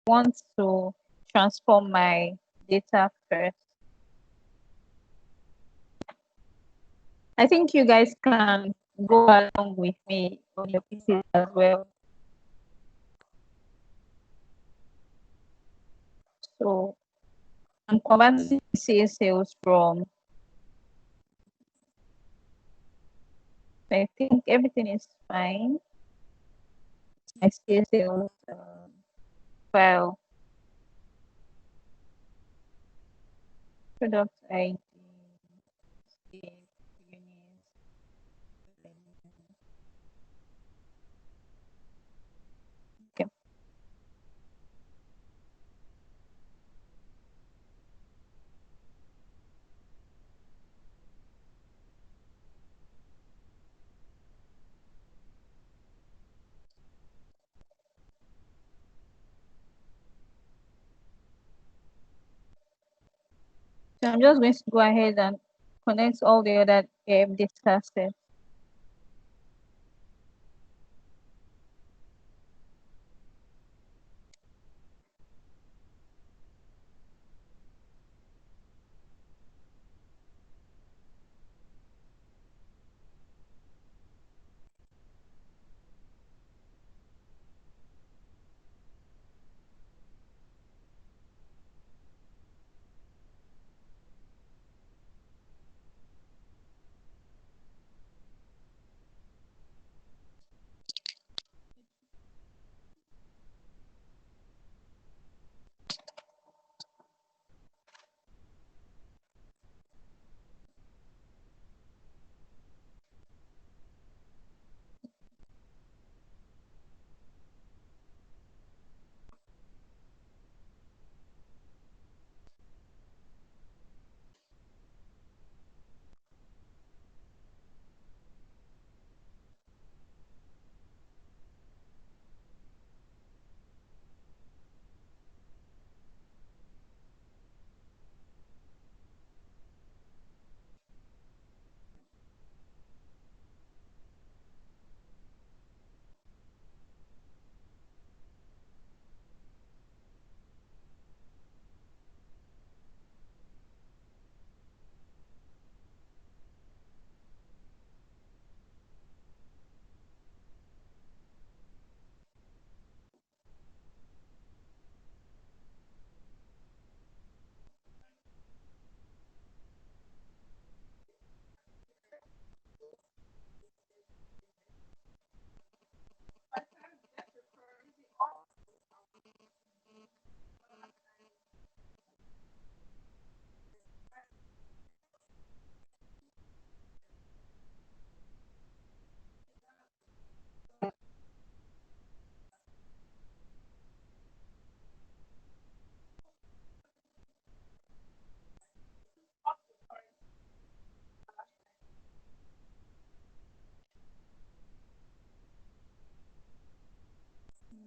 want to transform my data first. I think you guys can go along with me on your PCs as well. So I'm converting sales from, I think everything is fine. My sales file, product ID, units. Okay. So I'm just going to go ahead and connect all the other data sets.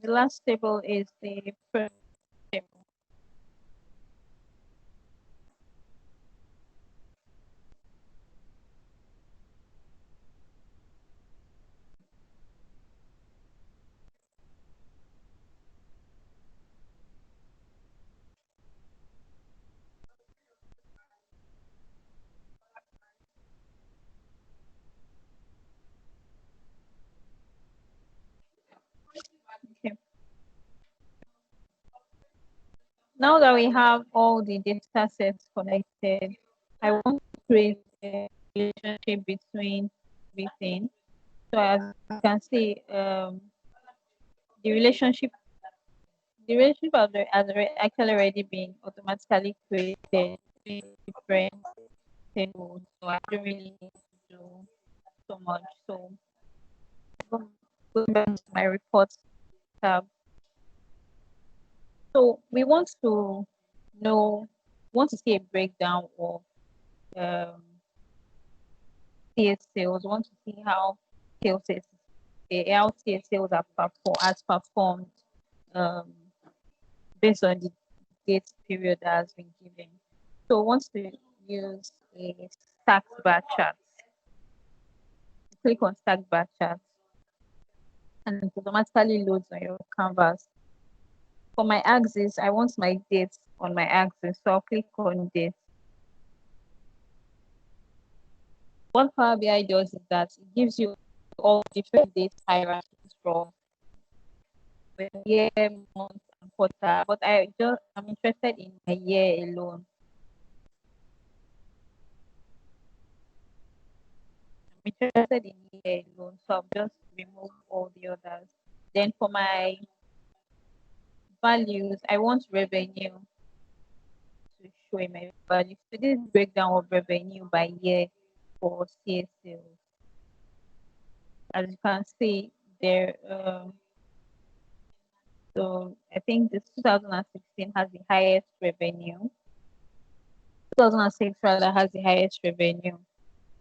The last table is the first table. Okay. Now that we have all the data sets connected, I want to create a relationship between everything. So as you can see, the relationship has actually already been automatically created with different tables. So I don't really need to do so much. So go back to my reports tab. So we want to see a breakdown of um, sales. We want to see how sales is, how sales are has performed um, based on the date period that has been given. So once we use a stacked bar chart, click on stacked bar chart and it automatically loads on your canvas. For my axis, I want my dates on my axis. So I'll click on dates. What Power BI does is that it gives you all different date hierarchies from year, month, and quarter. But I'm interested in a year alone. I'm interested in year alone, so I'll just remove all the others. Then for my values, I want revenue to show in my values. So this is breakdown of revenue by year for CA sales. As you can see there, so I think this 2016 has the highest revenue. 2006 rather has the highest revenue,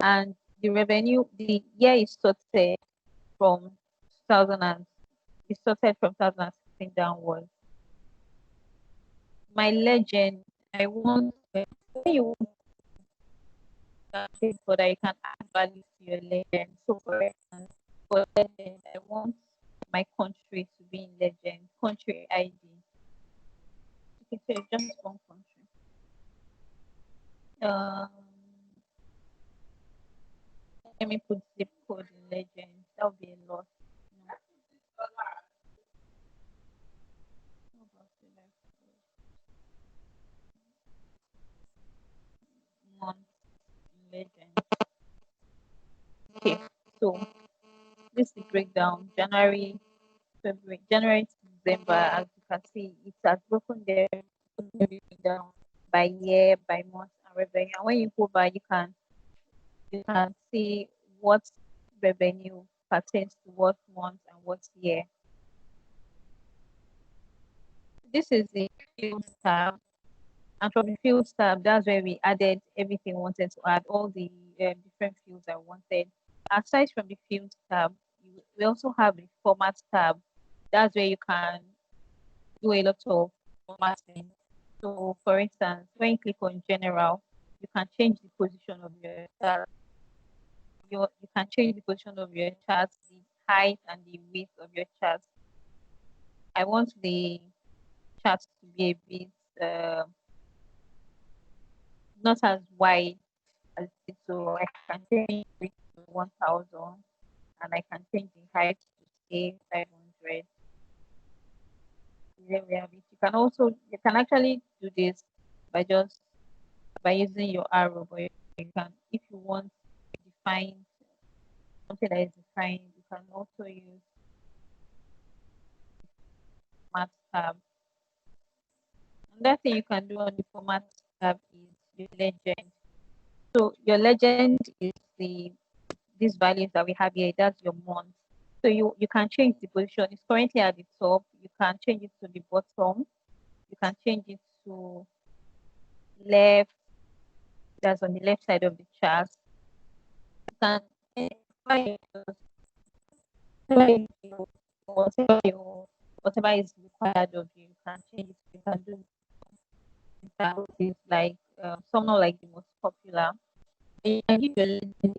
and the year is sorted from 2000 and it's sorted from 2016 downwards. My legend, I want when you want to so that you can add value to your legend. So for instance, for legend, I want my country to be in legend, country ID. Okay, so it's just one country. Let me put zip code in legend. That would be a lot. Month in legend. Okay, so this is the breakdown. January, February, January to December. As you can see, it has broken down by year, by month, and revenue. And when you go by, you can see what revenue pertains to what month and what year. This is the field tab, and from the field tab, that's where we added everything we wanted to add, all the different fields I wanted. Aside from the field tab, we also have the format tab. That's where you can do a lot of formatting. So, for instance, when you click on general, you can change the position of your chart. You can change the position of your chart, the height and the width of your chart. I want the chart to be a bit not as wide as it, so I can change it to 1000 and I can change the height to say 500. There we have it. You can actually do this by just by using your arrow, but you can, if you want to define something that is defined, you can also use format tab. Another thing you can do on the format tab is your legend. So your legend is these values that we have here. That's your month. So you can change the position. It's currently at the top. You can change it to the bottom. You can change it to left. That's on the left side of the chart. You can whatever is required of you, you can change it. You can do it's like someone like the most popular. You can give your legend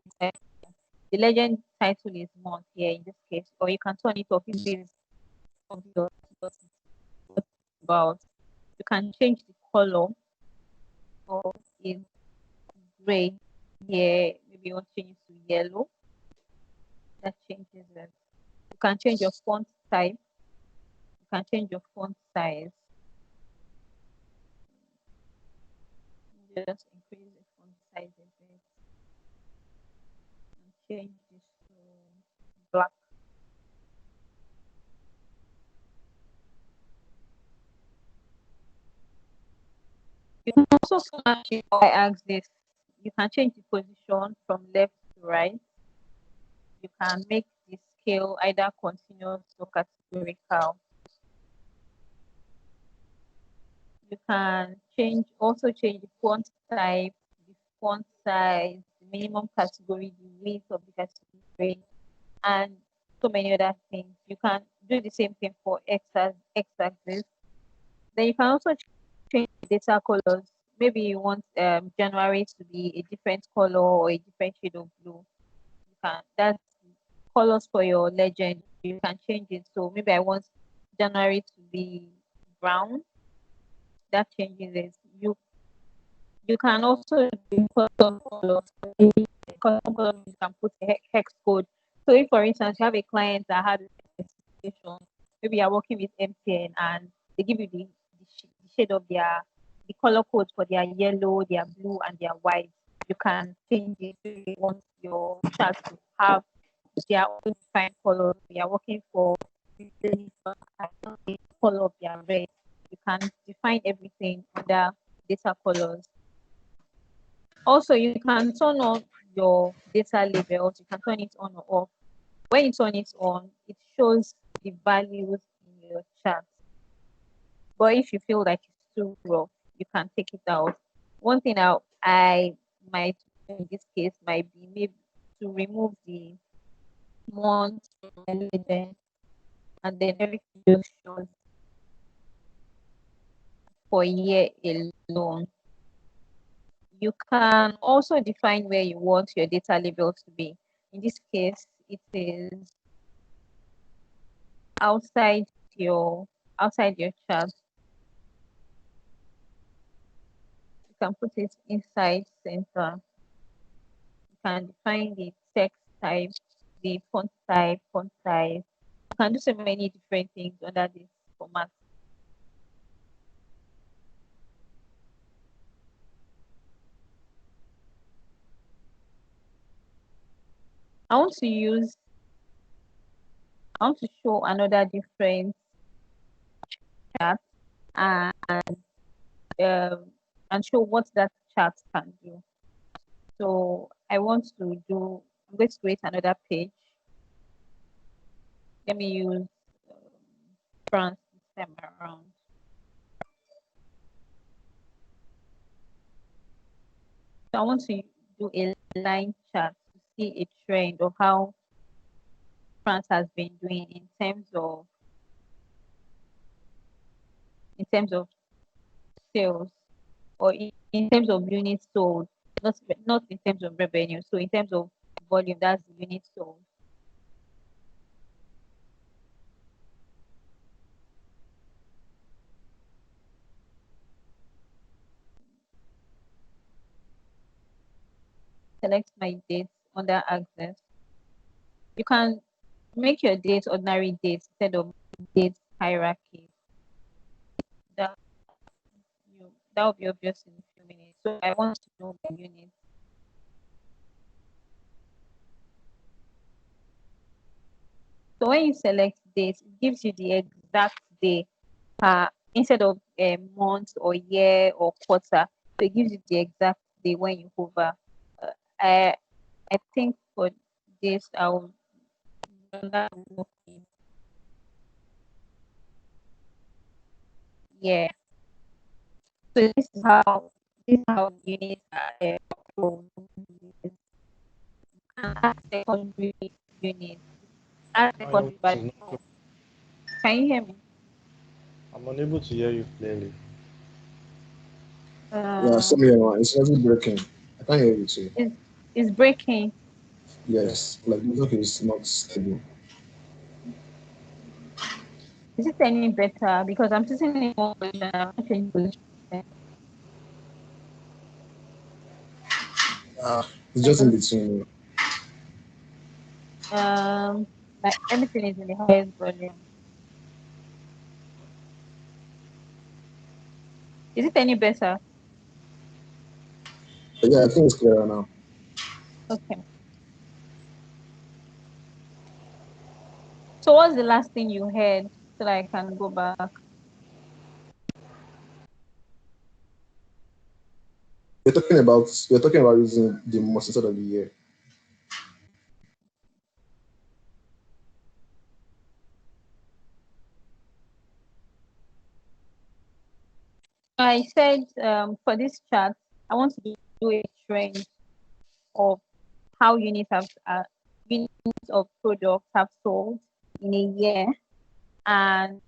the legend title is month here in this case, or you can turn it off if this is about. You can change the color or is gray here. Maybe you want to change it to yellow. That changes it. You can change your font type. You can change your font size. Just increase the font size a bit and change this to black. You can also smash it by axis. You can change the position from left to right. You can make the scale either continuous or categorical. You can also change the font type, the font size, the minimum category, the width of the category, and so many other things. You can do the same thing for x-axis. Then you can also change the data colors. Maybe you want January to be a different color or a different shade of blue. You can that's colors for your legend. You can change it. So maybe I want January to be brown, that changes it. You can also do custom colors. Custom colors, you can put a hex code. So if, for instance, you have a client that has a specification, maybe you're working with MTN and they give you the shade of the color codes for their yellow, their blue, and their white. You can change it if you want your chart to have their own defined colors. We are working for the color of their red. You can define everything under data colors. Also, you can turn on your data labels. You can turn it on or off. When you turn it on, it shows the values in your chart. But if you feel like it's too rough, you can take it out. One thing I might do in this case might be maybe to remove the month and then everything just shows for a year alone. You can also define where you want your data label to be. In this case, it is outside your chart. You can put it inside center. You can define the text type, the font type, font size. You can do so many different things under this format. I want to show another different chart and show what that chart can do. So I'm going to create another page. Let me use France this time around. So I want to do a line chart to see a trend of how France has been doing in terms of sales, or in terms of units sold, not in terms of revenue. So in terms of volume, that's the units sold. Select my dates under access. You can make your dates ordinary dates instead of dates hierarchy. That will be obvious in a few minutes. So I want to know the units. So when you select dates, it gives you the exact day instead of a month or year or quarter. So it gives you the exact day when you hover. I think for this I'll yeah. So this is how units are add secondary units. Add secondary value. Can you hear me? I'm unable to hear you clearly. Yeah, same here. It's actually breaking. I can't hear you too. It's breaking. Yes, like the network is not stable. Is it any better? Because I'm sitting in one position. I'm not changing position. It's just in between. Like everything is in the highest volume. Is it any better? But yeah, I think it's clearer now. Okay. So what's the last thing you heard so that I can go back? You're talking about using the month instead of the year. I said for this chart, I want to do a trend of how units of products have sold in a year, and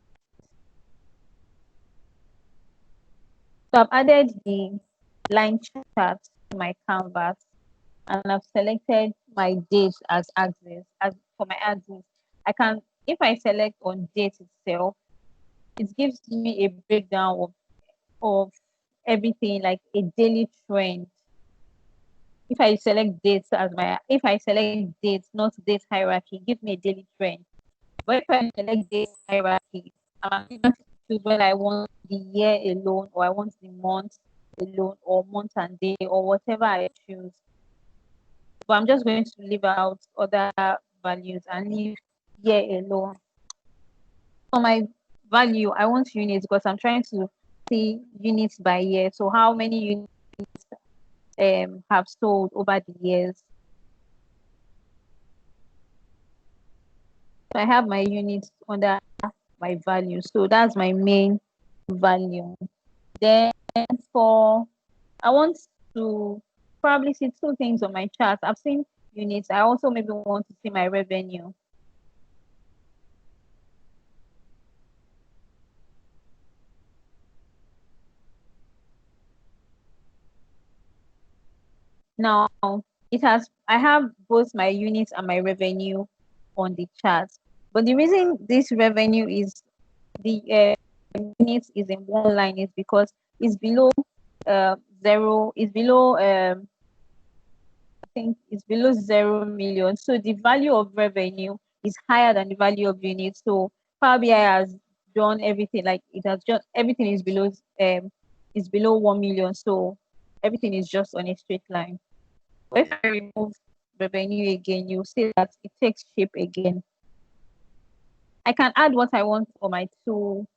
so I've added the line chart to my canvas, and I've selected my date as axis. As for my axis, I can, if I select on date itself, it gives me a breakdown of everything, like a daily trend. If I select dates as my, if I select dates, not date hierarchy, give me a daily trend. But if I select date hierarchy, I'm able to choose whether I want the year alone or I want the month alone or month and day or whatever I choose. But I'm just going to leave out other values and leave year alone. For my value, I want units because I'm trying to see units by year. So how many units have sold over the years. So I have my units under my value. So that's my main value. Then for, I want to probably see two things on my chart. I've seen units. I also maybe want to see my revenue. Now I have both my units and my revenue on the chart. But the reason this revenue is the units is in one line is because it's below zero, it's below I think it's below 0 million. So the value of revenue is higher than the value of units. So Power BI has done everything, like it has just everything is below 1 million. So everything is just on a straight line. But if I remove revenue again, you see that it takes shape again. I can add what I want on my tool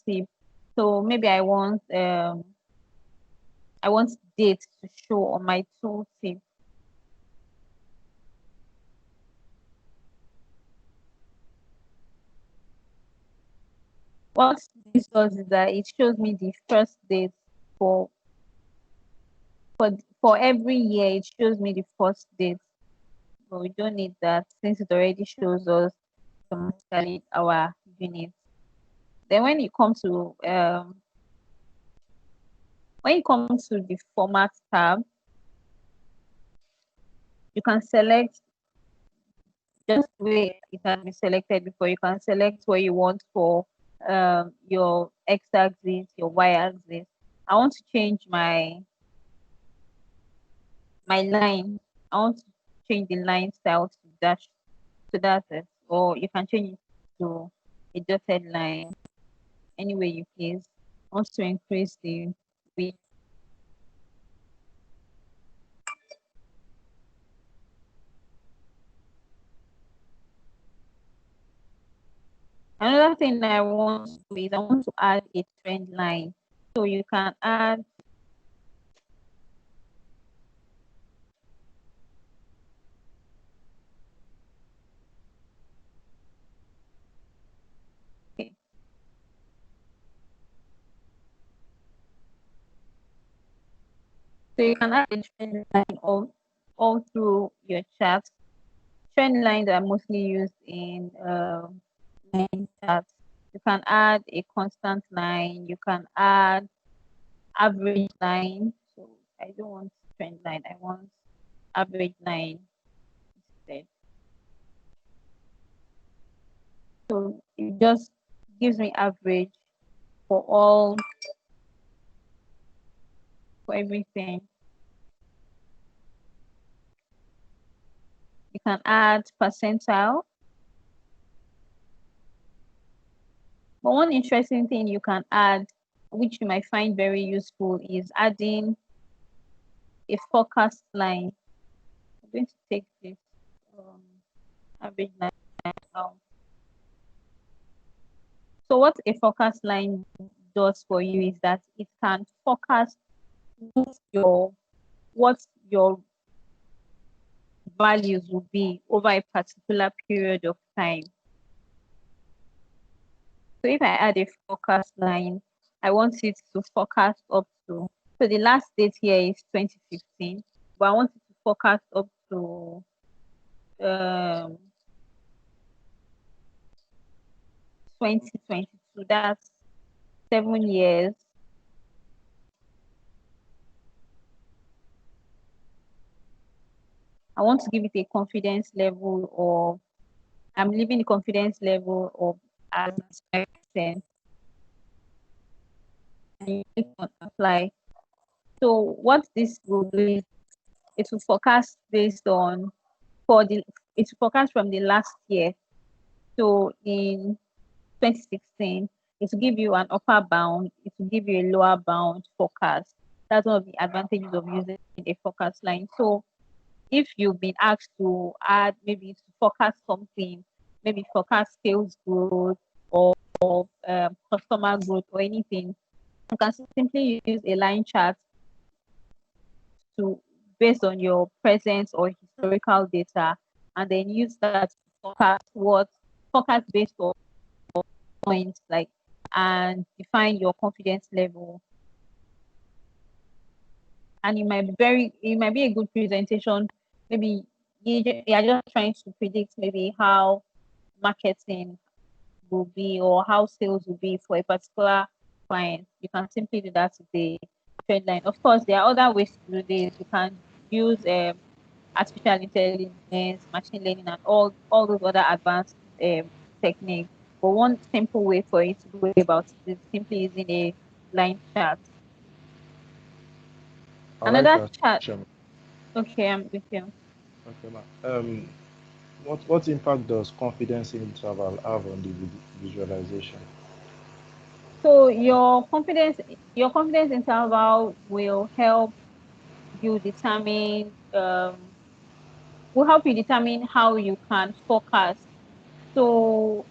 tip. So maybe I want dates to show on my tool tip. What this does is that it shows me the first date for for every year. It shows me the first date, but we don't need that since it already shows us automatically our units. Then when you come to the format tab, you can select just the way it has been selected before. You can select what you want for your x-axis, your y-axis. I want to change my line. I want to change the line style to dash to that, or you can change it to a dotted line. Any way you please. I want to increase the width. Another thing I want to do is I want to add a trend line. So you can add okay. So you can add a trend line all through your chart. Trend lines are mostly used in line charts. You can add a constant line. You can add average line. So I don't want trend line. I want average line instead. So it just gives me average for everything. You can add percentile. But one interesting thing you can add, which you might find very useful, is adding a forecast line. I'm going to take this average line now. So what a forecast line does for you is that it can forecast what your values will be over a particular period of time. So if I add a forecast line, I want it to forecast up to, so the last date here is 2015, but I want it to forecast up to 2022. That's 7 years. I want to give it a confidence level of, I'm leaving the confidence level of as 5%. you click on apply. So what this will do is it will forecast based on it will forecast from the last year. So in 2016, it will give you an upper bound, it will give you a lower bound forecast. That's one of the advantages of using a forecast line. So if you've been asked to add, maybe to forecast something, maybe forecast sales growth or customer growth or anything, you can simply use a line chart to based on your present or historical data, and then use that to forecast based on points like and define your confidence level. And it might be a good presentation. Maybe you are just trying to predict maybe how marketing will be or how sales will be for a particular client. You can simply do that with a trend line. Of course, there are other ways to do this. You can use artificial intelligence, machine learning, and all those other advanced techniques. But one simple way for you to go about it is simply using a line chart. I like Another that. chart. Shema. Okay, I'm with you. Okay, ma. What impact does confidence interval have on the visualization? So your confidence interval will help you determine how you can forecast. So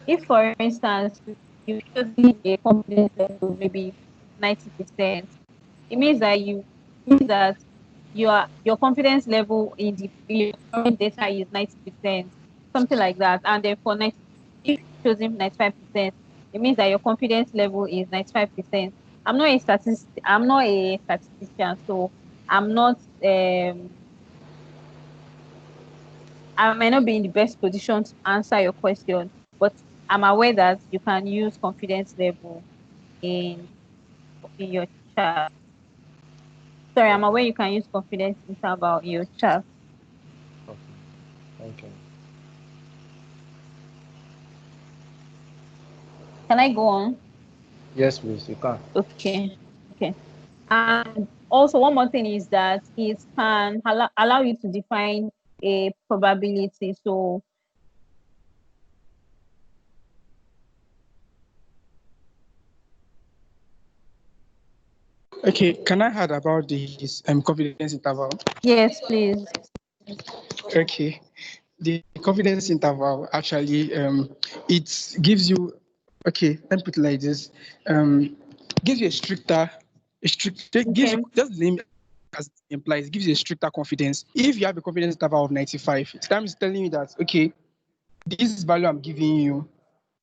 if for instance you choosing a confidence level maybe 90%, it means that your confidence level in your current data is 90%, something like that. And then for 90, if you're choosing 95%, it means that your confidence level is 95%. I'm not a statistician, so I'm not I might not be in the best position to answer your question, but I'm aware that you can use confidence level in your chart. Sorry, I'm aware Okay. you can use confidence interval in your chart. Okay. Thank you. Can I go on? Yes, please. You can. Okay. Okay. And also one more thing is that it can allow you to define a probability. So Okay, can I add about this confidence interval? yes, please. Okay, the confidence interval actually it gives you, okay, let me put it like this, gives you gives Okay. you just the name as it implies, gives you a stricter confidence. If you have a confidence interval of 95, it's telling you that okay, this value I'm giving you,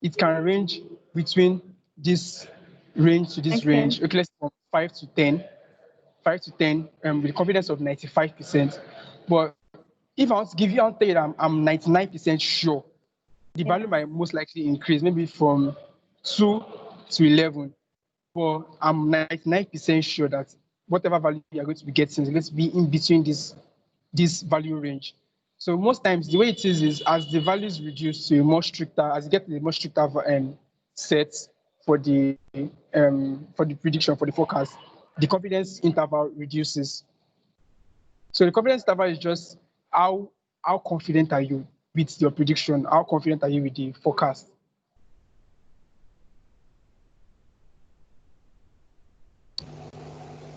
it can range between this range to this Okay. range. Okay, let's from 5 to 10, 5 to 10, with confidence of 95%. But if I want to give you, I'll tell you that I'm 99% sure, the value Yeah. might most likely increase, maybe from 2 to 11. But I'm 99% sure that whatever value you are going to be getting is going to be in between this value range. So most times the way it is as the values reduce to a more stricter, as you get to a more stricter set for the prediction, for the forecast, the confidence interval reduces. So the confidence interval is just how confident are you with your prediction? How confident are you with the forecast?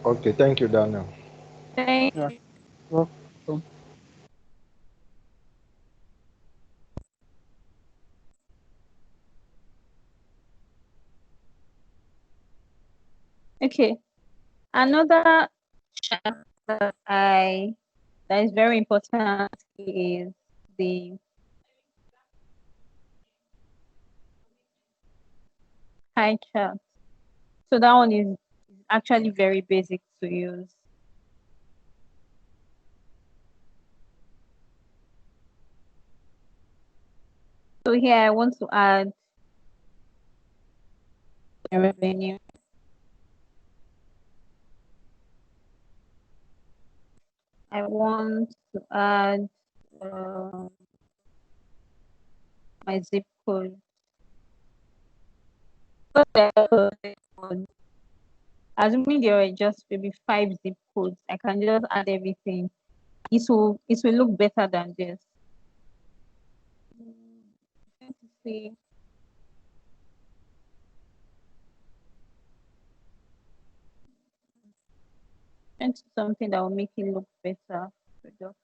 Okay. Thank you, Daniel. Thank Yeah. you. Well, Okay. Another chart that is very important is the pie chart. So that one is actually very basic to use. So here I want to add the revenue. I want to add my zip code. What's the zip code? assuming there are just maybe 5 zip codes, I can just add everything. It will look better than this. Trying to see. Trying to something that will make it look better. So just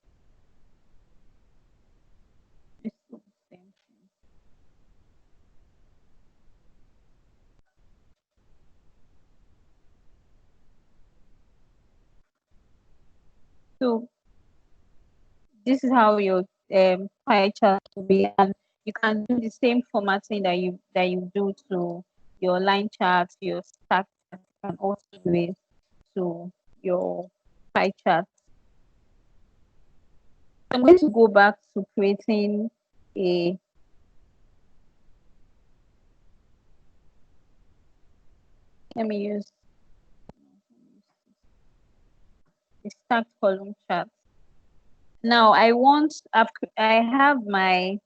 it's the same thing. So this is how your pie chart will be, and you can do the same formatting that you do to your line charts, your stack chart. You can also do it to your pie chart. I'm going to go back to creating a let me use a stacked column chart. Now I have my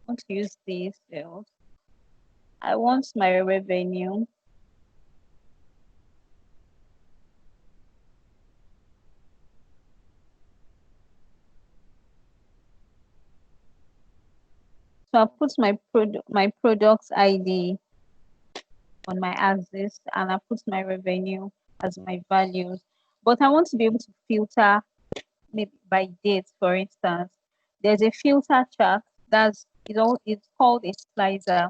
I want to use these cells. I want my revenue. So I put my products ID on my axis, and I put my revenue as my values. But I want to be able to filter maybe by date, for instance. There's a filter chart it's called a slicer.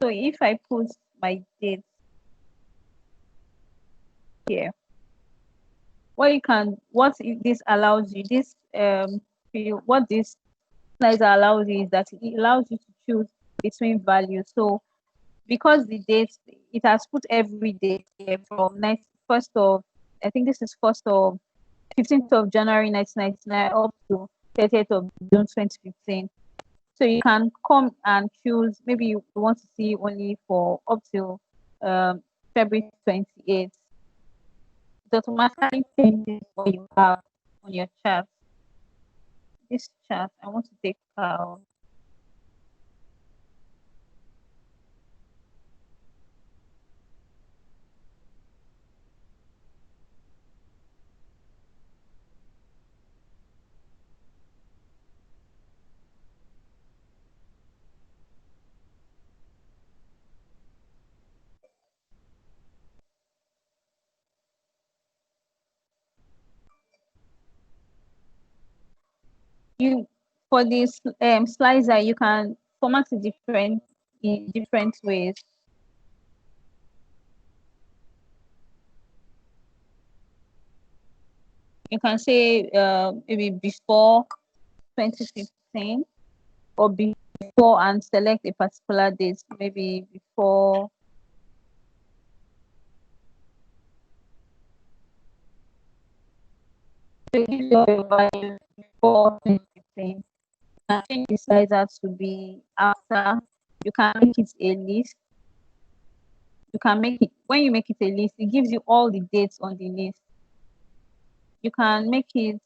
So if I put my date here, this allows you what this slicer allows you is that it allows you to choose between values. So because the date it has put every date here from first of I think this is 15th of January 1999 up to 30th of June 2015. So you can come and choose, maybe you want to see only for up till February 28th. It automatically changes what you have on your chart. This chart, I want to take out. You for this slicer, you can format it in different ways. You can say maybe before 2015 or before and select a particular date, maybe before so give your value before 2015. You can change the slicer to be after. You can make it a list. You can make it when you make it a list, it gives you all the dates on the list. You can make it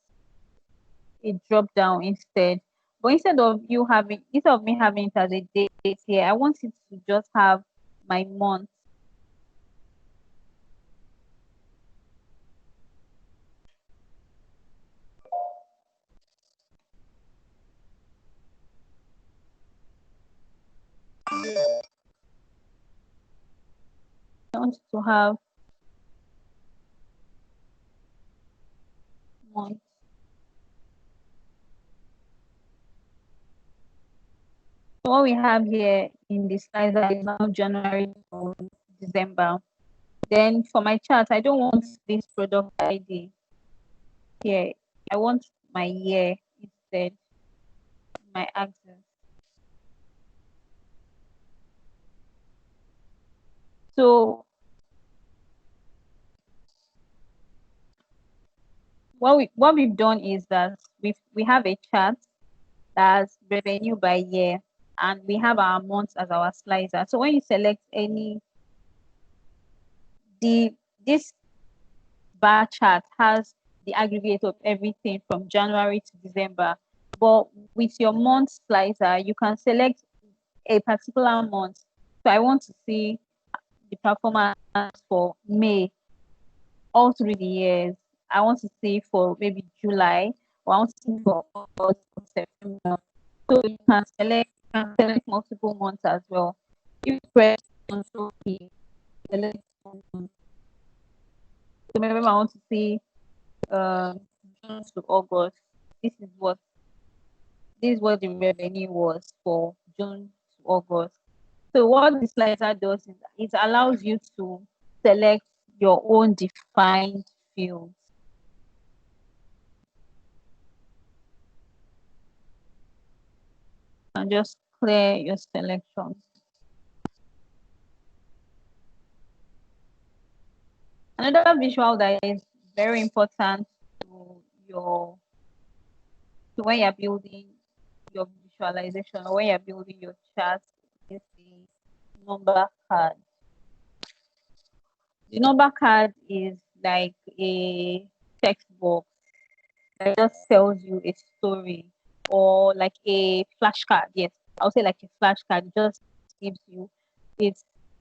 a drop down instead. But instead of me having it as a date here, I want it to just have my month. I want it to have month. So what we have here in this slider is now January to December. Then for my chart, I don't want this product ID here. I want my year instead, my axis. So what we've done is that we have a chart that's revenue by year, and we have our months as our slicer. So when you select this bar chart has the aggregate of everything from January to December. But with your month slicer, you can select a particular month. So I want to see the performance for May all through the years. I want to see for maybe July, or I want to see for August, or September. So you can select multiple months as well. If you press Control key, select one month. So maybe I want to see June to August. This is what the revenue was for June to August. So what the slicer does is it allows you to select your own defined fields. And just clear your selections. Another visual that is very important to your to when you're building your visualization or when you're building your chart is the number card. The number card is like a text box that just tells you a story, or like a flashcard. Yes, I'll say like a flashcard. It just gives you it.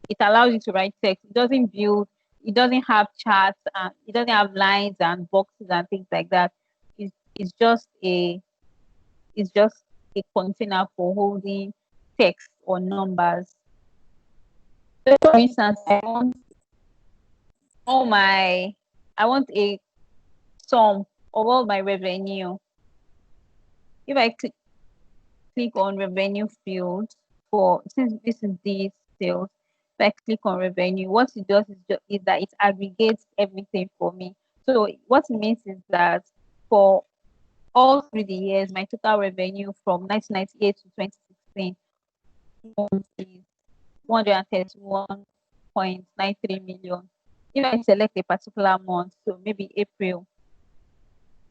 It allows you to write text. It doesn't build. It doesn't have charts and it doesn't have lines and boxes and things like that. It's just a it's just a container for holding text or numbers. So for instance, all my I want a sum of all my revenue. If I click on revenue field for since this is the sales, if I click on revenue, what it does is that it aggregates everything for me. So what it means is that for all through the years, my total revenue from 1998 to 2016 is 131.93 million. If I select a particular month, so maybe April,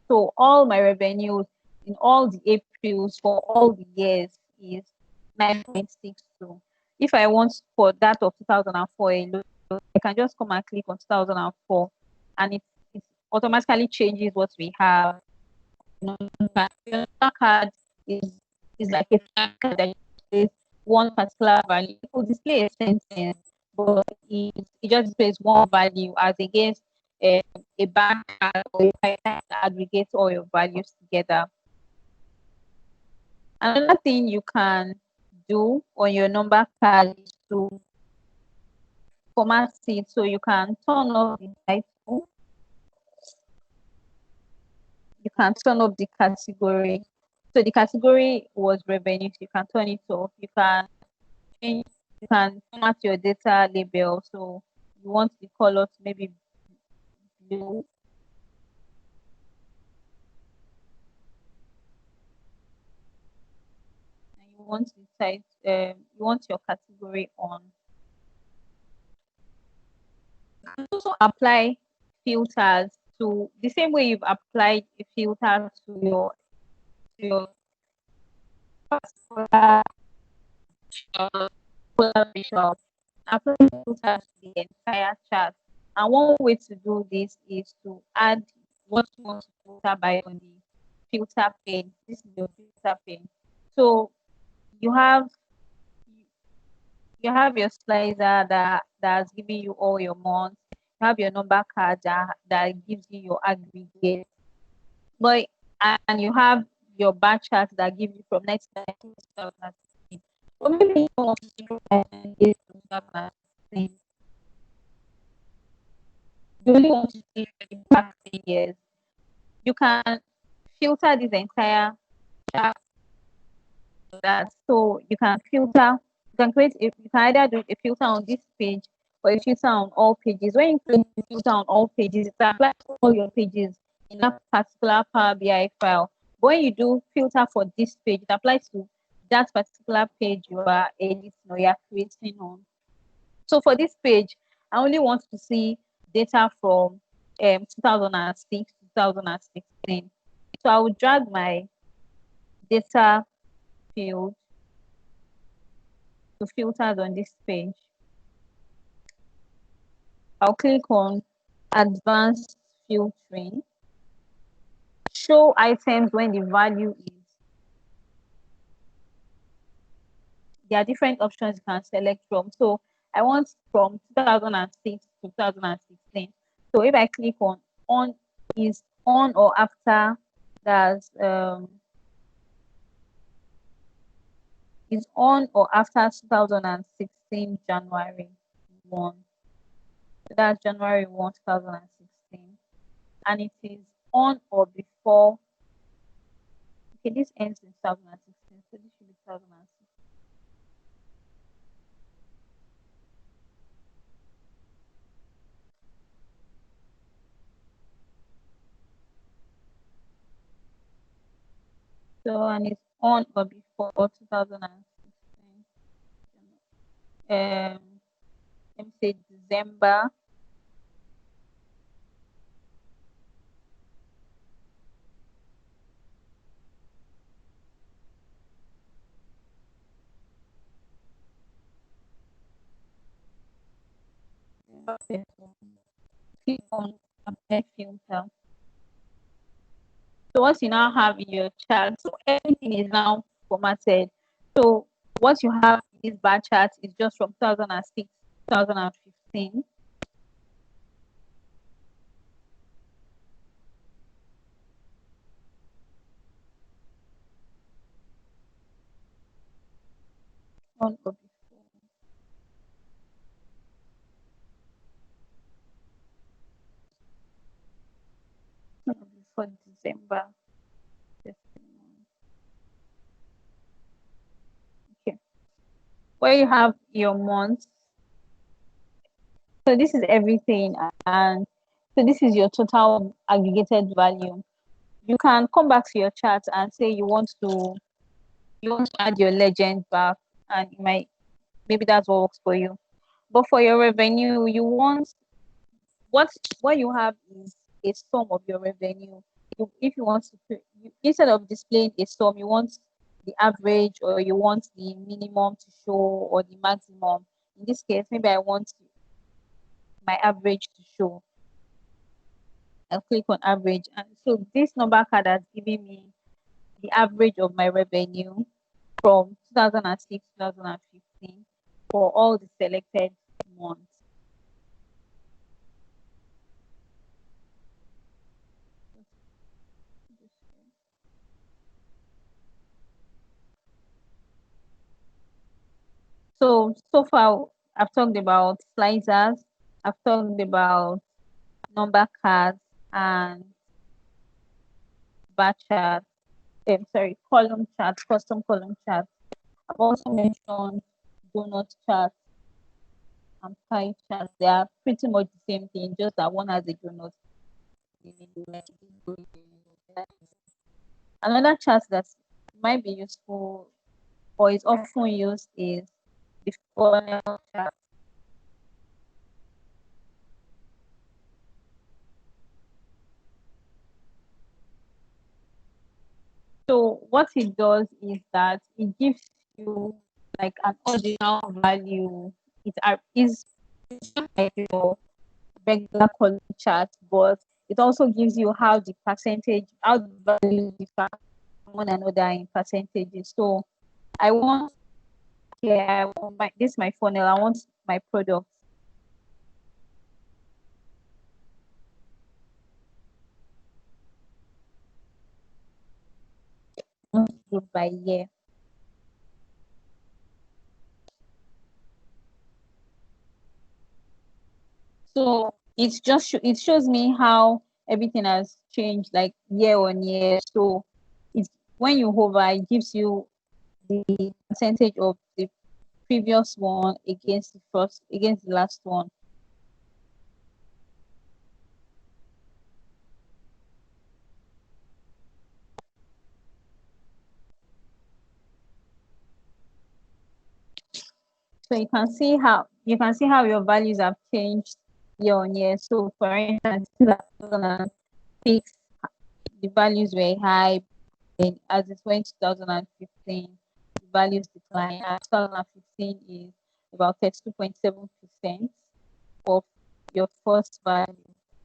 so all my revenues in all the Aprils for all the years is 9.62. If I want for that of 2004 alone, I can just come and click on 2004 and it automatically changes what we have. Your card is, is like a card that displays one particular value. It will display a sentence, but it just displays one value as against a bank card or a card that aggregates all your values together. Another thing you can do on your number card is to format it so you can turn off the title, you can turn off the category. So the category was revenue, so you can turn it off. You can change, you can format your data label. So you want the color to maybe blue. And you want the type, you want your category on. You can also apply filters to the same way you've applied a filter to your particular visual. Apply filters to the entire chart. And one way to do this is to add what you want to filter by on the filter pane. This is your filter pane. So you have your slicer that's giving you all your months. You have your number card that gives you your aggregate. But and you have your bar chart that gives you from 1990 to 2016. Or maybe you want to see from 1998 to 2016. You only want to see the past 10 years. You can filter this entire chart that. So you can filter, you can create you can either do a filter on this page or a filter on all pages. When you create a filter on all pages, it applies to all your pages in that particular Power BI file. But when you do filter for this page, it applies to that particular page you are editing or you are creating on. So for this page, I only want to see data from 2006 2016. So I will drag my data field to filters on this page. I'll click on advanced filtering, show items when the value is there are different options you can select from. So I want from 2006 to 2016. So if I click on is on or after, that's is on or after 2016 January 1. So that's January 1, 2016. And it is on or before. Okay, this ends in 2016, so this should be 2016. So, and it's on or before 2016. Let me say December. Okay, so click on apply filter. So what you now have in your chart, so everything is now formatted. So what you have in this bar chart is just from 2006, 2015. On or before December. Okay. Where you have your months. So this is everything, and so this is your total aggregated value. You can come back to your chart and say you want to add your legend back, and you might, maybe that's what works for you. But for your revenue, you want what you have is a sum of your revenue. If you want instead of displaying a sum, you want the average, or you want the minimum to show, or the maximum. In this case, maybe I want my average to show. I'll click on average, and so this number card has given me the average of my revenue from 2006 2015 for all the selected months. So far I've talked about slicers, I've talked about number cards and bar chart. Sorry, column chart, custom column chart. I've also mentioned donut chart and pie chart. They are pretty much the same thing, just that one has a donut. Another chart that might be useful or is often used is the funnel chart. So what it does is that it gives you like an ordinal value. Is just like your regular column chart, but it also gives you how the values differ from one another in percentages. So I want this is my funnel. I want my product group by year. So it shows me how everything has changed like year on year. So it's when you hover, it gives you the percentage of the previous one against the last one. So you can see how your values have changed year on year. So for instance, 2006, the values were high, and as it went to 2015, the values decline. And 2015 is about 32.7% of your first value,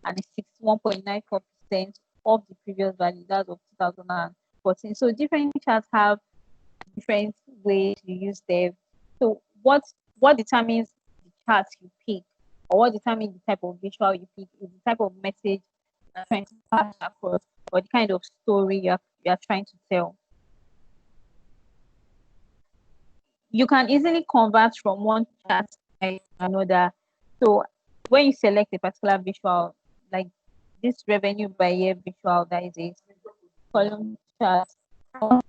and it's 61.94% of the previous value, that's of 2014. So different charts have different ways you use them what determines the chart you pick, or what determines the type of visual you pick, is the type of message you're trying to pass across, or the kind of story you're trying to tell. You can easily convert from one chart to another. So when you select a particular visual, like this revenue by year visual, that is a column chart, 100%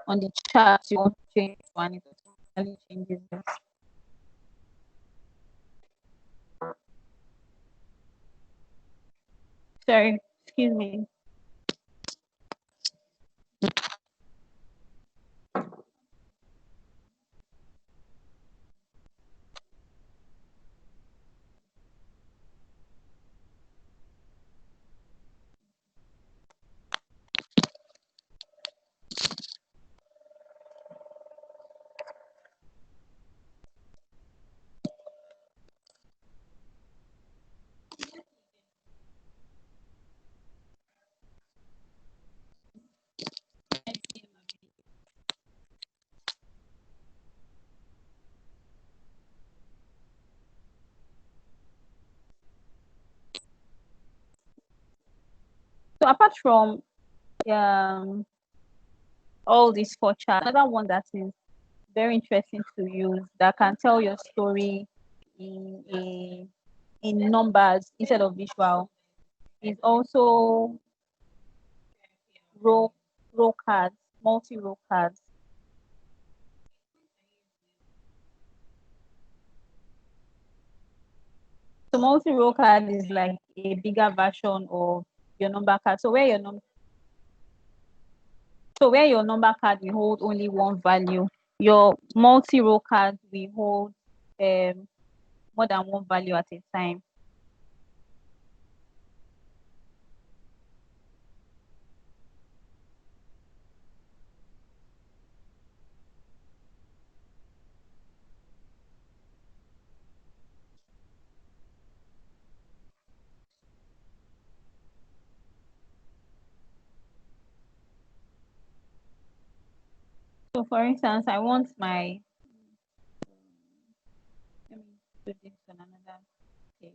on the chart you want to change one, it automatically changes it. Sorry, excuse me. So apart from all these four charts, another one that is very interesting to use, that can tell your story in numbers instead of visual, is also row cards, multi-row cards. So multi-row card is like a bigger version of your number card. So where your number card will hold only one value, your multi-row card will hold more than one value at a time. So for instance, I want my, let me do this on another page.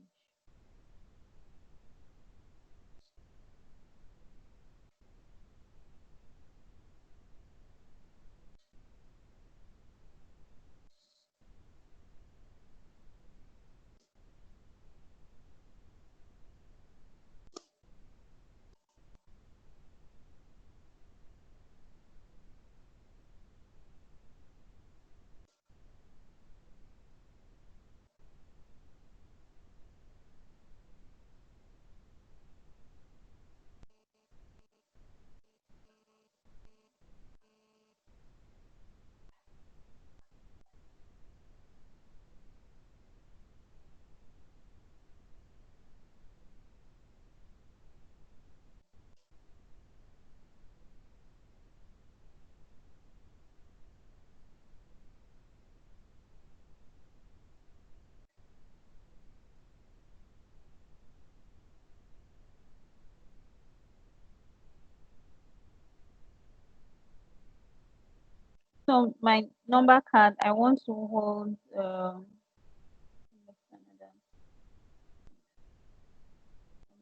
So my number card, I want to hold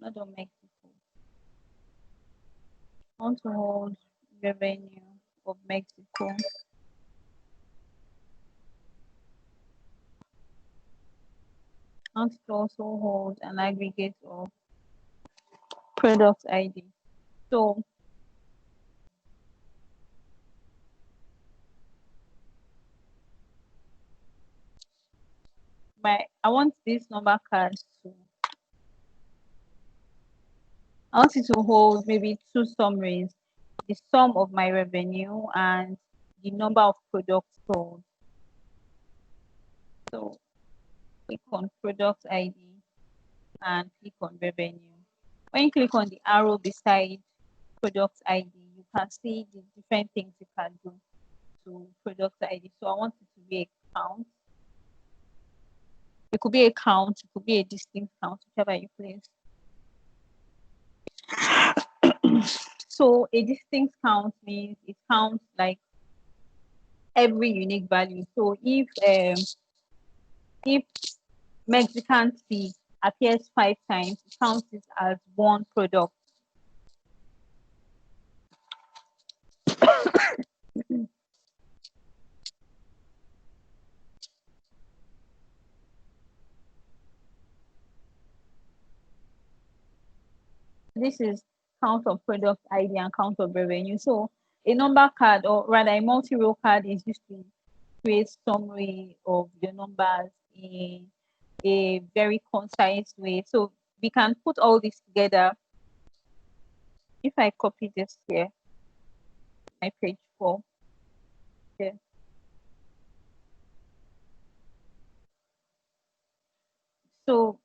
not on Mexico. I want to hold revenue of Mexico. I want to also hold an aggregate of product ID. So I want this number card to, I want it to hold maybe two summaries: the sum of my revenue and the number of products sold. So click on product ID and click on revenue. When you click on the arrow beside product ID, you can see the different things you can do to product ID. So I want it to be a count. It could be a count, it could be a distinct count, whichever you place. So a distinct count means it counts like every unique value. So if Mexican tea appears 5 times, it counts it as one product. This is count of product ID and count of revenue. So a number card, or rather a multi-row card, is used to create summary of your numbers in a very concise way. So we can put all this together. If I copy this here, my page 4 here. So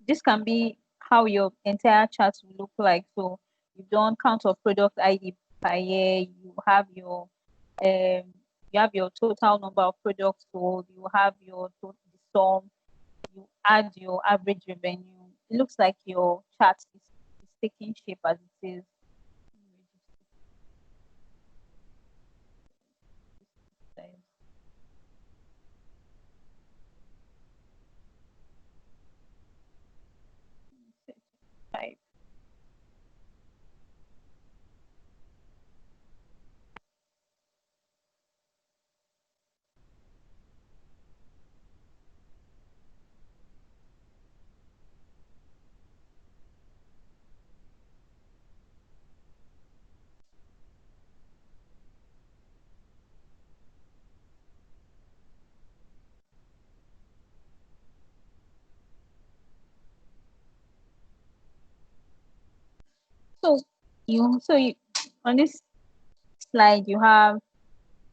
this can be how your entire chart will look like. So you've done count of product ID per year, you have your total number of products sold, you have your total sum, you add your average revenue. It looks like your chart is taking shape as it is. Right. So you on this slide you have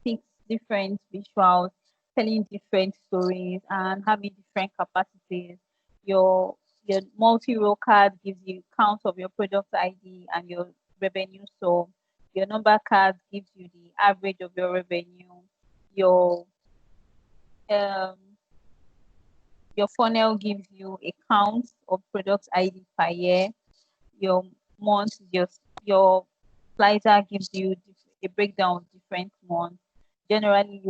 6 different visuals telling different stories and having different capacities. Your multi-row card gives you count of your product ID and your revenue. So your number card gives you the average of your revenue. Your um your funnel gives you a count of product ID per year. Your month, your slicer gives you a breakdown of different months. Generally, um,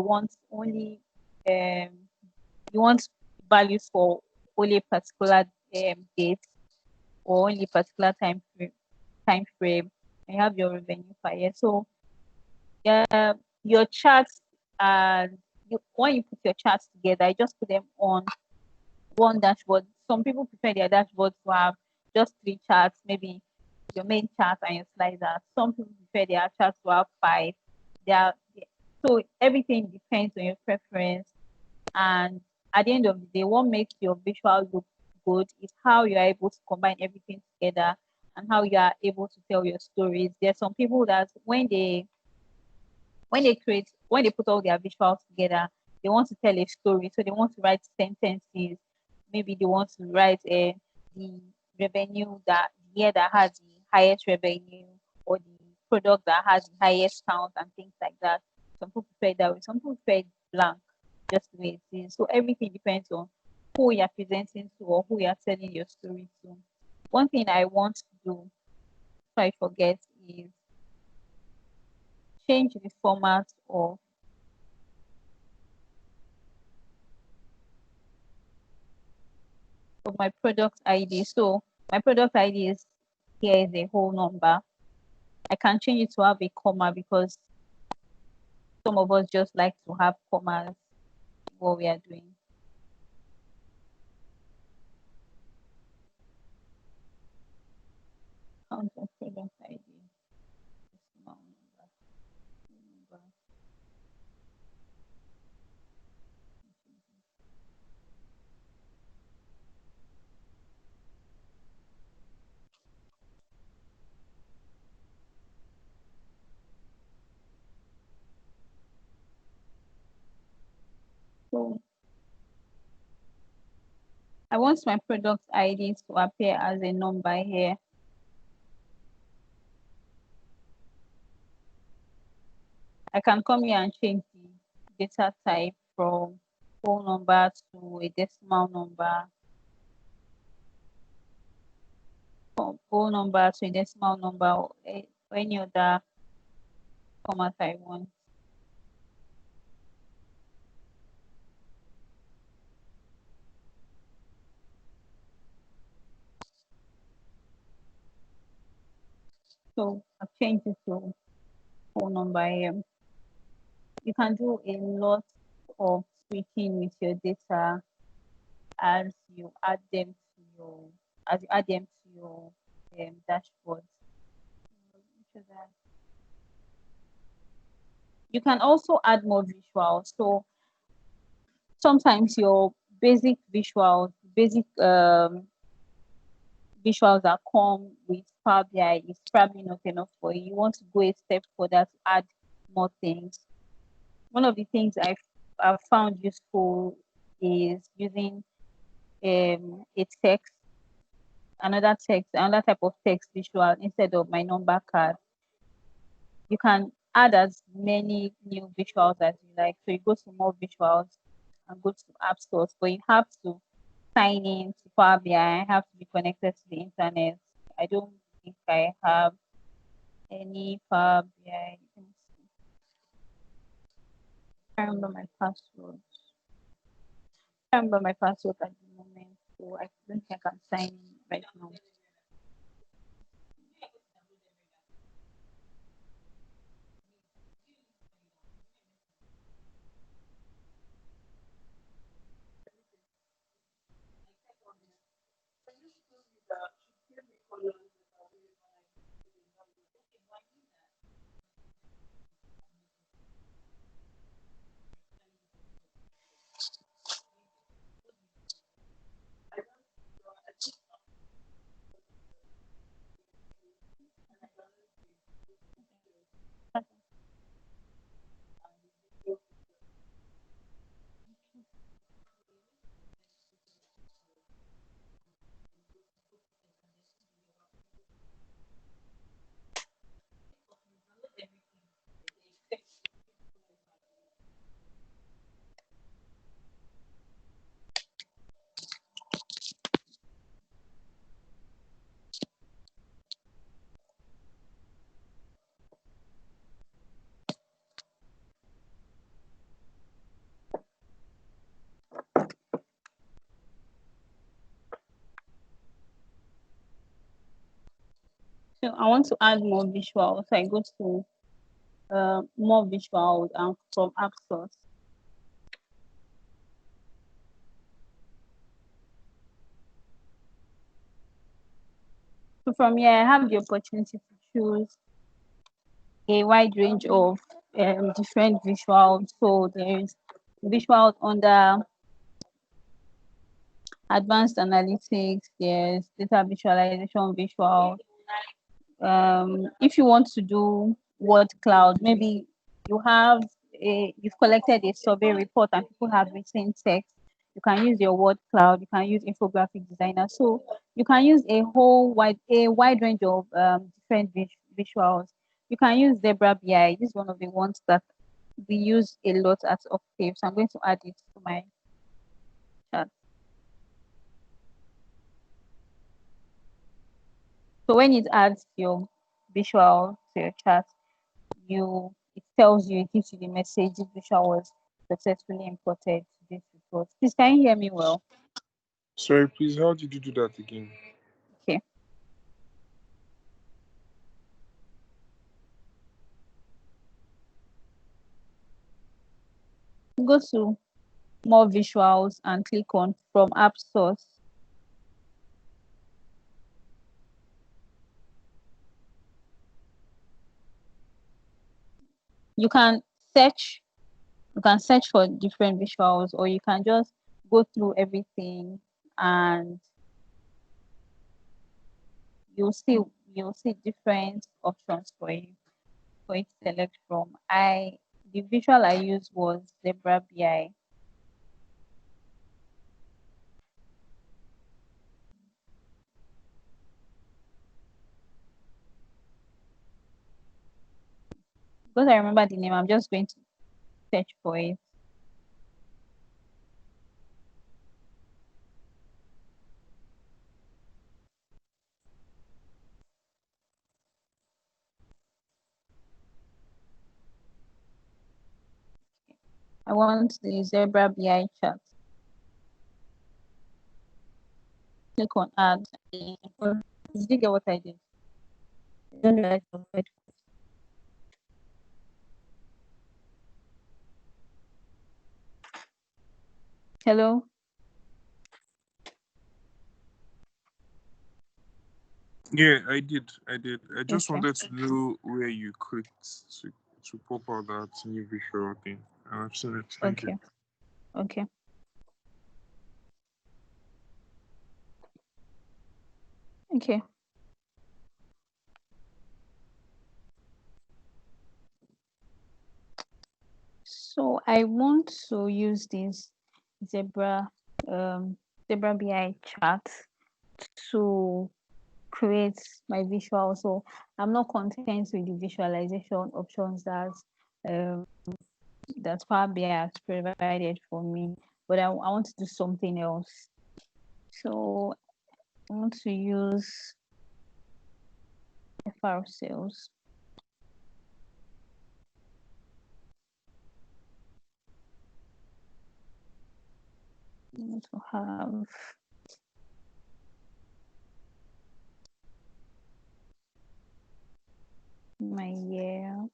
you want values for only a particular date or only a particular time frame. And you have your revenue per year. So your charts, and when you put your charts together, I just put them on one dashboard. Some people prefer their dashboard to have just 3 charts, maybe your main chart and your slider. Some people prefer their charts to have 5. They are, so everything depends on your preference. And at the end of the day, what makes your visual look good is how you are able to combine everything together and how you are able to tell your stories. There are some people that when they put all their visuals together, they want to tell a story. So they want to write sentences. Maybe they want to write the revenue that the year that has the highest revenue, or the product that has the highest count, and things like that. Some people prefer it that way. Some people prefer it blank, just the way it is. So everything depends on who you're presenting to or who you're telling your story to. One thing I want to do, if I forget, is change the format of my product ID. So my product ID is here is a whole number. I can change it to have a comma because some of us just like to have commas what we are doing. Count of product ID. Small number. Number. So I want my product ID to appear as a number here. I can come here and change the data type from whole number to a decimal number. whole number to a decimal number or any other format I want. So I've changed it to whole number here. You can do a lot of switching with your data as you add them to your dashboard. You can also add more visuals. So sometimes your basic visuals that come with Power BI is probably not enough for you. You want to go a step further to add more things. One of the things I've found useful is using a text, another type of text visual instead of my number card. You can add as many new visuals as you like. So you go to more visuals and go to app stores, but you have to sign in to Power BI. I have to be connected to the internet. I don't think I have any Power BI. I remember my password. I remember my password at the moment, so I don't think I can sign in right now. So I want to add more visuals. So I go to more visuals and from app stores. So from here, I have the opportunity to choose a wide range of different visuals. So there's visuals under advanced analytics, there's data visualization visual. If you want to do word cloud, maybe you've collected a survey report and people have written text. You can use your word cloud. You can use infographic designer. So you can use a wide range of different visuals. You can use Zebra BI. This is one of the ones that we use a lot at Octave. So I'm going to add it to my chat. So when it adds your visual to your chat, it tells you, it gives you the message this visual was successfully imported to this report. Please, can you hear me well? Sorry, please, how did you do that again? Okay. Go to more visuals and click on from app stores. You can search for different visuals, or you can just go through everything and you'll see different options for you to select from. The visual I used was Zebra BI. Because I remember the name, I'm just going to search for it. I want the zebra BI chart. Click on add. Did you get what I did? I don't know if I've read. Hello? Yeah, I did. I did. I just Okay. wanted to know where you clicked to pop out that new visual thing. And I've seen it. Thank you. Okay. Okay. Okay. So I want to use this zebra zebra BI chart to create my visual. So I'm not content with the visualization options um, that Power BI has provided for me, but I want to do something else. So I want to use FR sales. I want to have my year.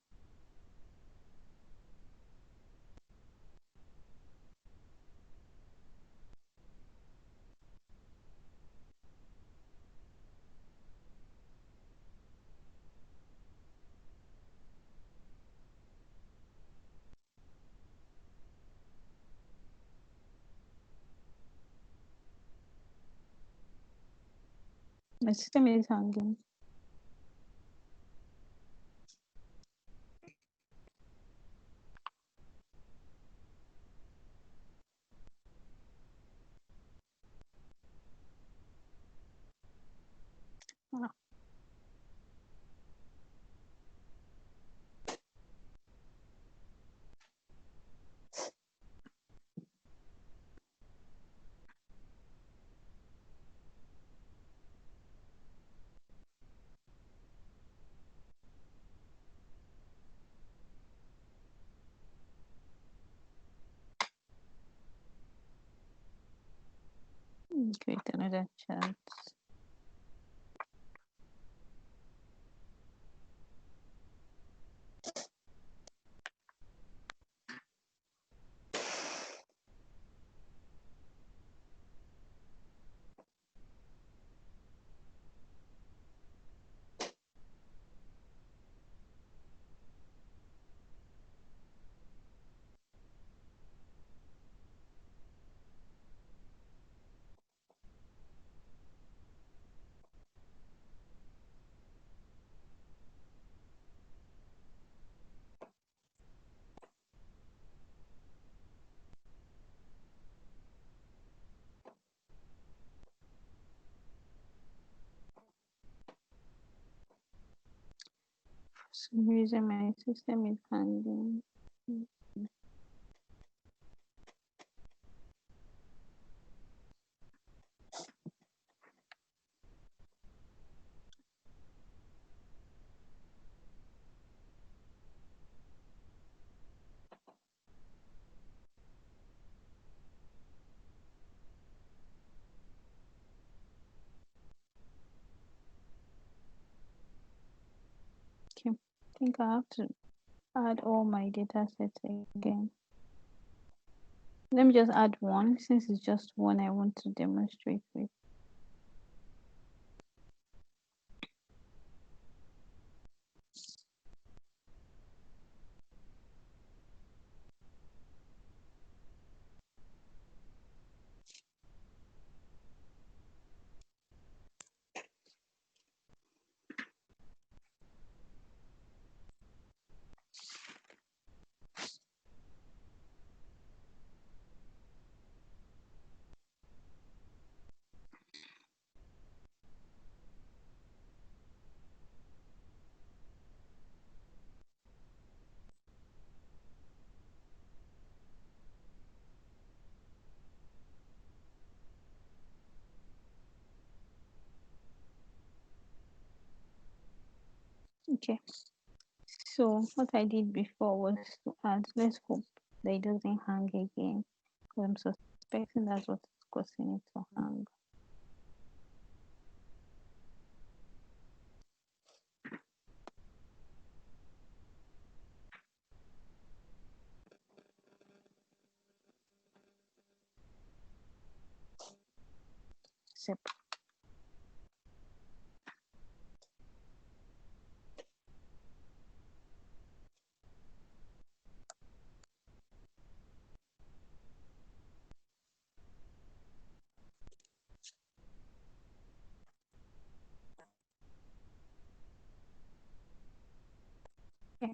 My system is hanging. Ah, create another chart. For some reason my system is hanging. Okay, I think I have to add all my data sets again. Let me just add one since it's just one I want to demonstrate with. Okay, so what I did before was to add, let's hope that it doesn't hang again. I'm suspecting that's what's causing it to hang. Sip. Okay.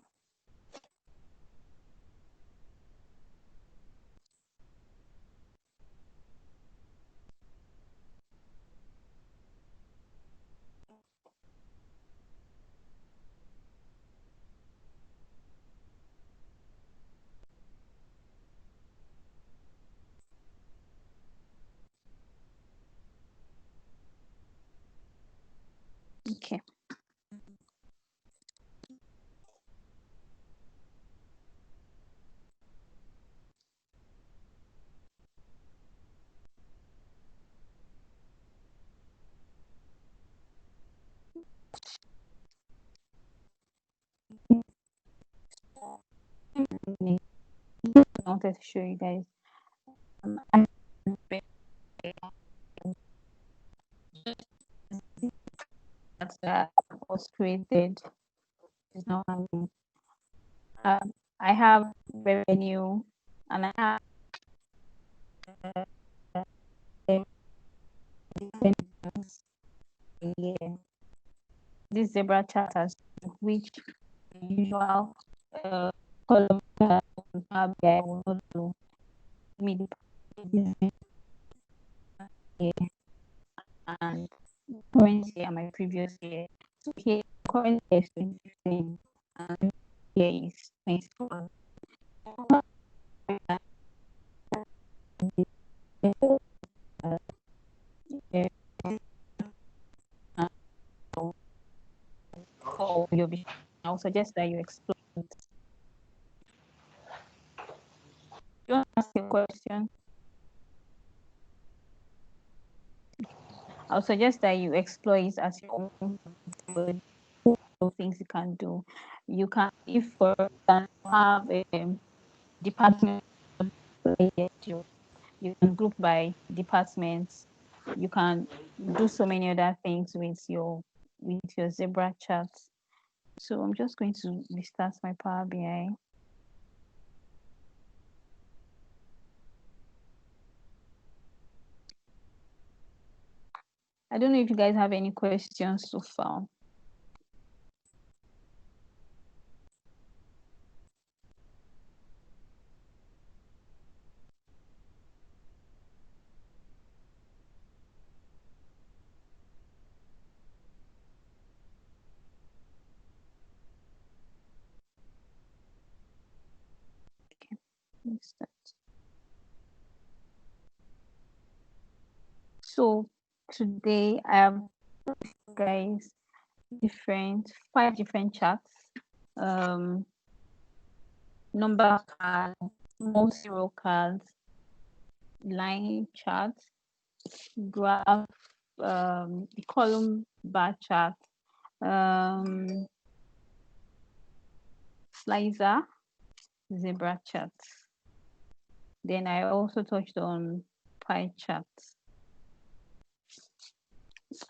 Okay. I wanted to show you guys. I that was created is not hanging. I have revenue and I have yeah. This zebra chart has which the usual column chart on Power BI will not do. Me the year and current year and my previous year. So here current year is 2015 and here is 24. For your vision, I'll suggest that you explore. You want to ask a question? I'll suggest that you explore it as your own things you can do. You can, if for example, have a department, you can group by departments. You can do so many other things with your zebra charts. So I'm just going to restart my Power BI. I don't know if you guys have any questions so far. Okay, let's start. So today I have guys five different charts. Number cards, multi-row cards, line charts, graph, the column bar chart, slicer, zebra charts. Then I also touched on pie charts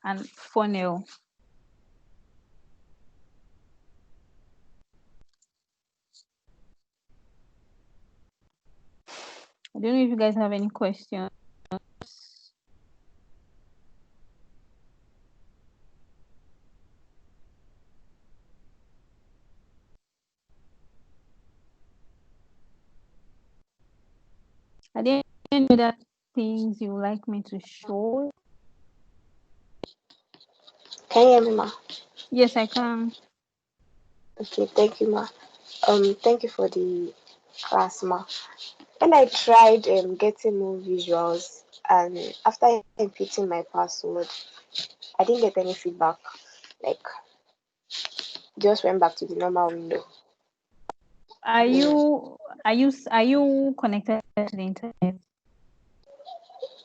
and funnel. I don't know if you guys have any questions. Are there any other things you would like me to show? Can you hear me, ma? Yes, I can. Okay, thank you, ma. Thank you for the class, ma. When I tried getting more visuals and after inputting my password, I didn't get any feedback. Like, just went back to the normal window. Are you connected to the internet?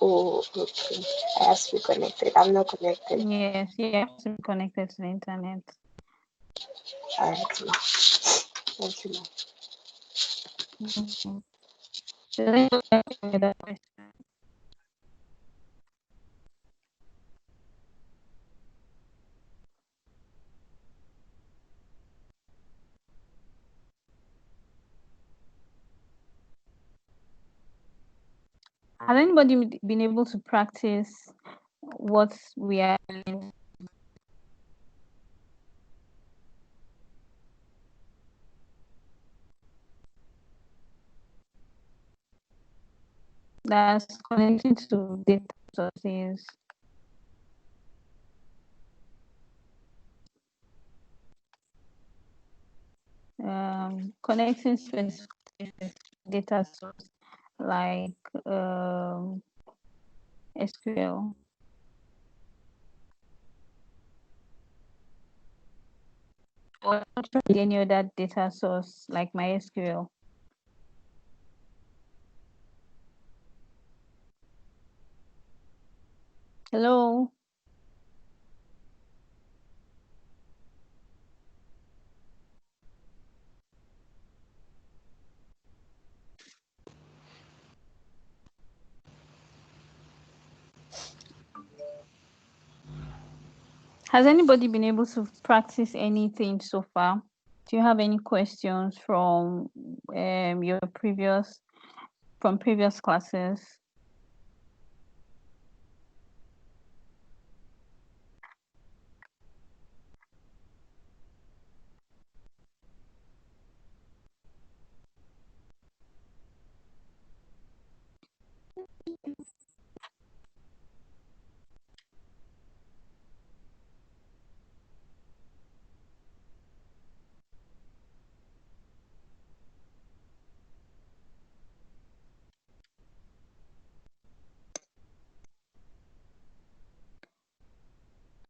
Oh, okay. I have to be connected. I'm not connected. Yes, you have to be connected to the internet. All right, ma. Thank you, ma. Mhm. Does anybody have any other question? Has anybody been able to practice what we are learning? That's connecting to data sources. Connecting specific data source like SQL. Or any other data source like MySQL. Hello. Has anybody been able to practice anything so far? Do you have any questions from your previous classes?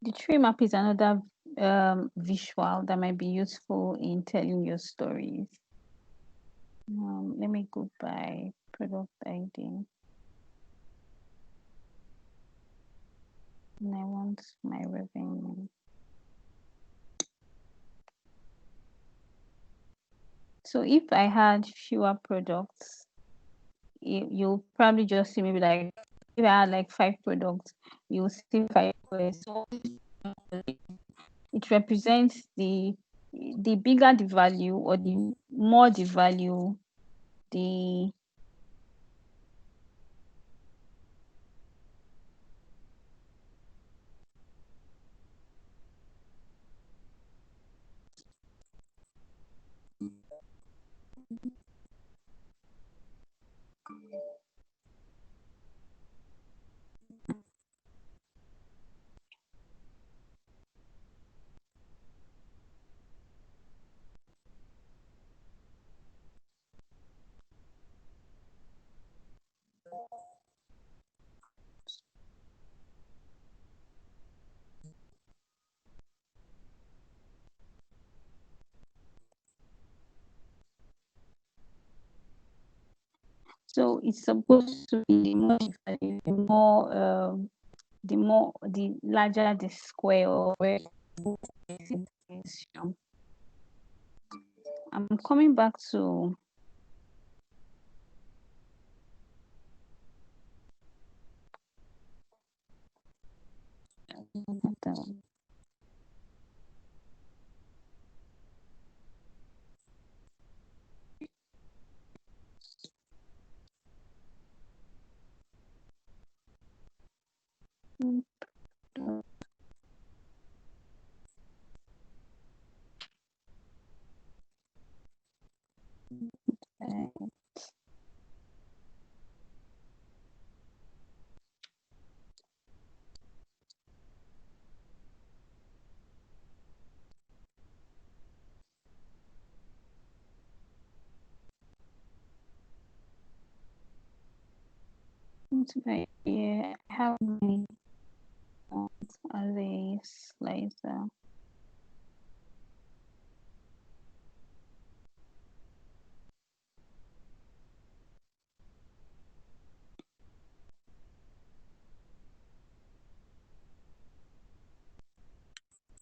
The tree map is another visual that might be useful in telling your stories. Let me go by product ID. And I want my revenue. So if I had fewer products, you'll probably just see maybe like if I had like 5 products, you'll see 5 words. So it represents the bigger the value or the more the value, the so it's supposed to be the more the value, the larger the square or where it is. I'm coming back to that one. Yeah, I have my as a slicer.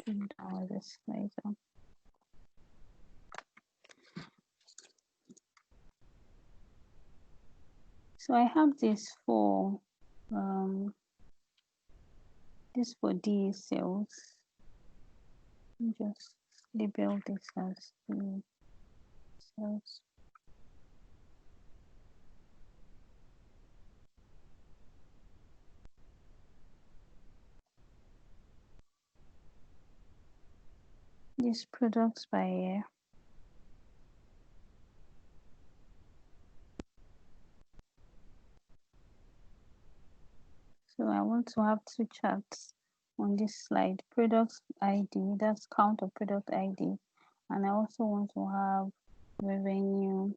Down this later. So I have this for D cells. Just label this as D cells. This products by year. So I want to have two charts on this slide. Product ID, that's count of product ID. And I also want to have revenue.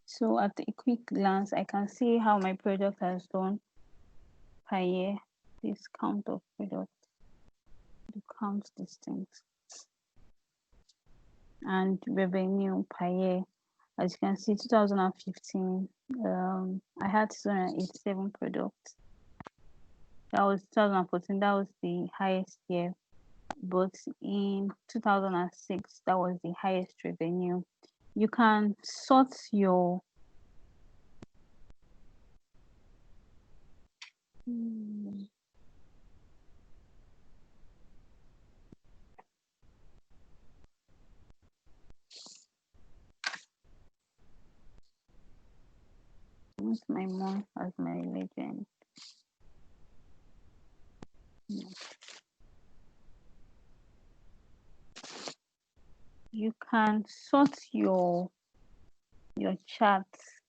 So at a quick glance, I can see how my product has done per year. This count of product, to count these things. And revenue per year. As you can see, 2015, I had 287 products. That was 2014, that was the highest year. But in 2006, that was the highest revenue. You can sort your use my month as my legend. You can sort your charts.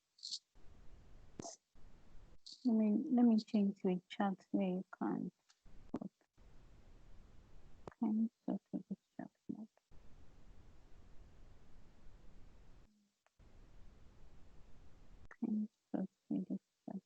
Let me change to a chart where you can sort. Can you sort with this chart mode? Can you sort with this chart?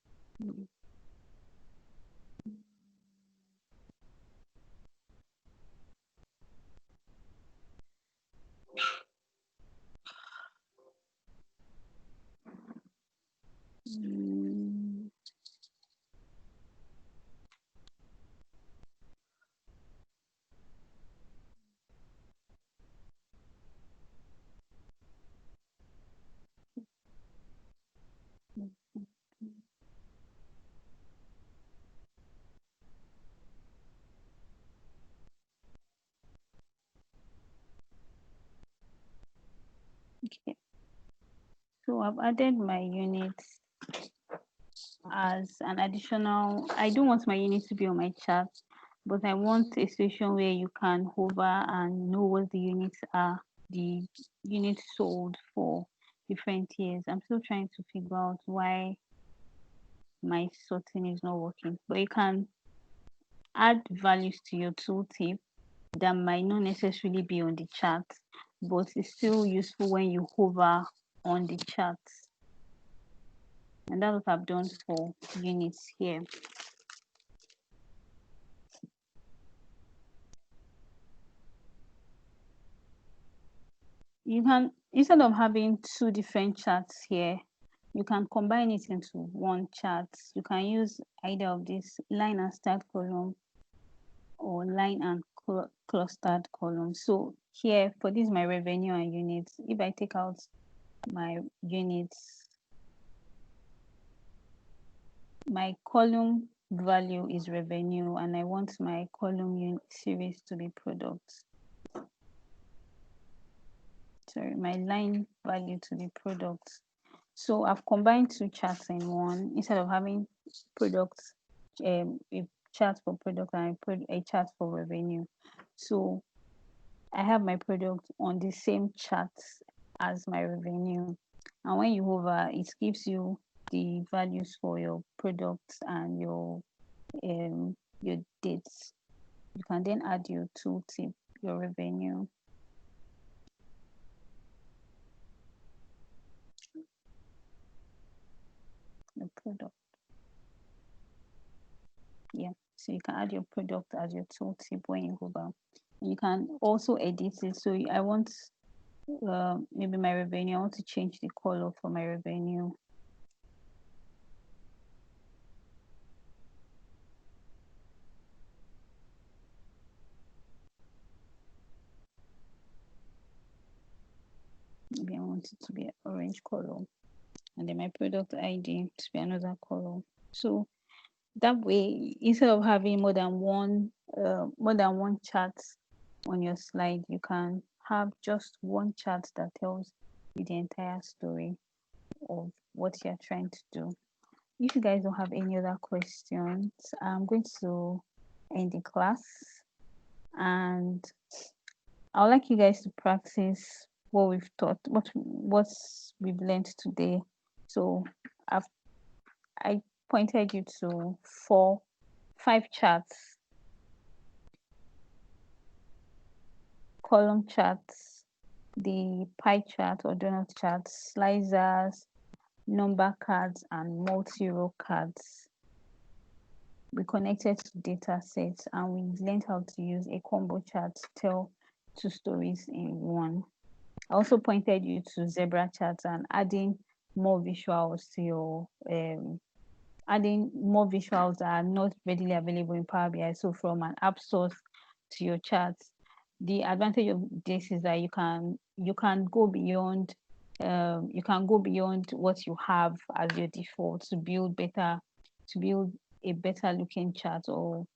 Okay, so I've added my units as an additional. I don't want my units to be on my chart, but I want a situation where you can hover and know what the units are, the units sold for different years. I'm still trying to figure out why my sorting is not working, but you can add values to your tooltip that might not necessarily be on the chart, but it's still useful when you hover on the chart. And that's what I've done for units here. You can, instead of having two different charts here, you can combine it into one chart. You can use either of this line and start column or line and clustered column. So here, for this, my revenue and units, if I take out my units, my column value is revenue, and I want my column unit series to be products. Sorry, my line value to be products. So I've combined two charts in one instead of having products, a chart for product and a chart for revenue. So I have my product on the same chart as my revenue. And when you hover, it gives you the values for your products and your dates. You can then add your tooltip, your revenue. The product. Yeah, so you can add your product as your tooltip when you hover. You can also edit it. So I want maybe my revenue, I want to change the color for my revenue. want it to be orange color, and then my product ID to be another color. So that way, instead of having more than one chart on your slide, you can have just one chart that tells you the entire story of what you're trying to do. If you guys don't have any other questions, I'm going to end the class, and I would like you guys to practice what we've taught, what we've learned today. So I pointed you to 5 charts: column charts, the pie chart or donut chart, slicers, number cards, and multi-row cards. We connected to data sets, and we learned how to use a combo chart to tell 2 stories in one. I also pointed you to zebra charts and adding more visuals to your adding more visuals that are not readily available in Power BI. So from an app source to your charts. The advantage of this is that you can go beyond what you have as your default to build a better looking chart, or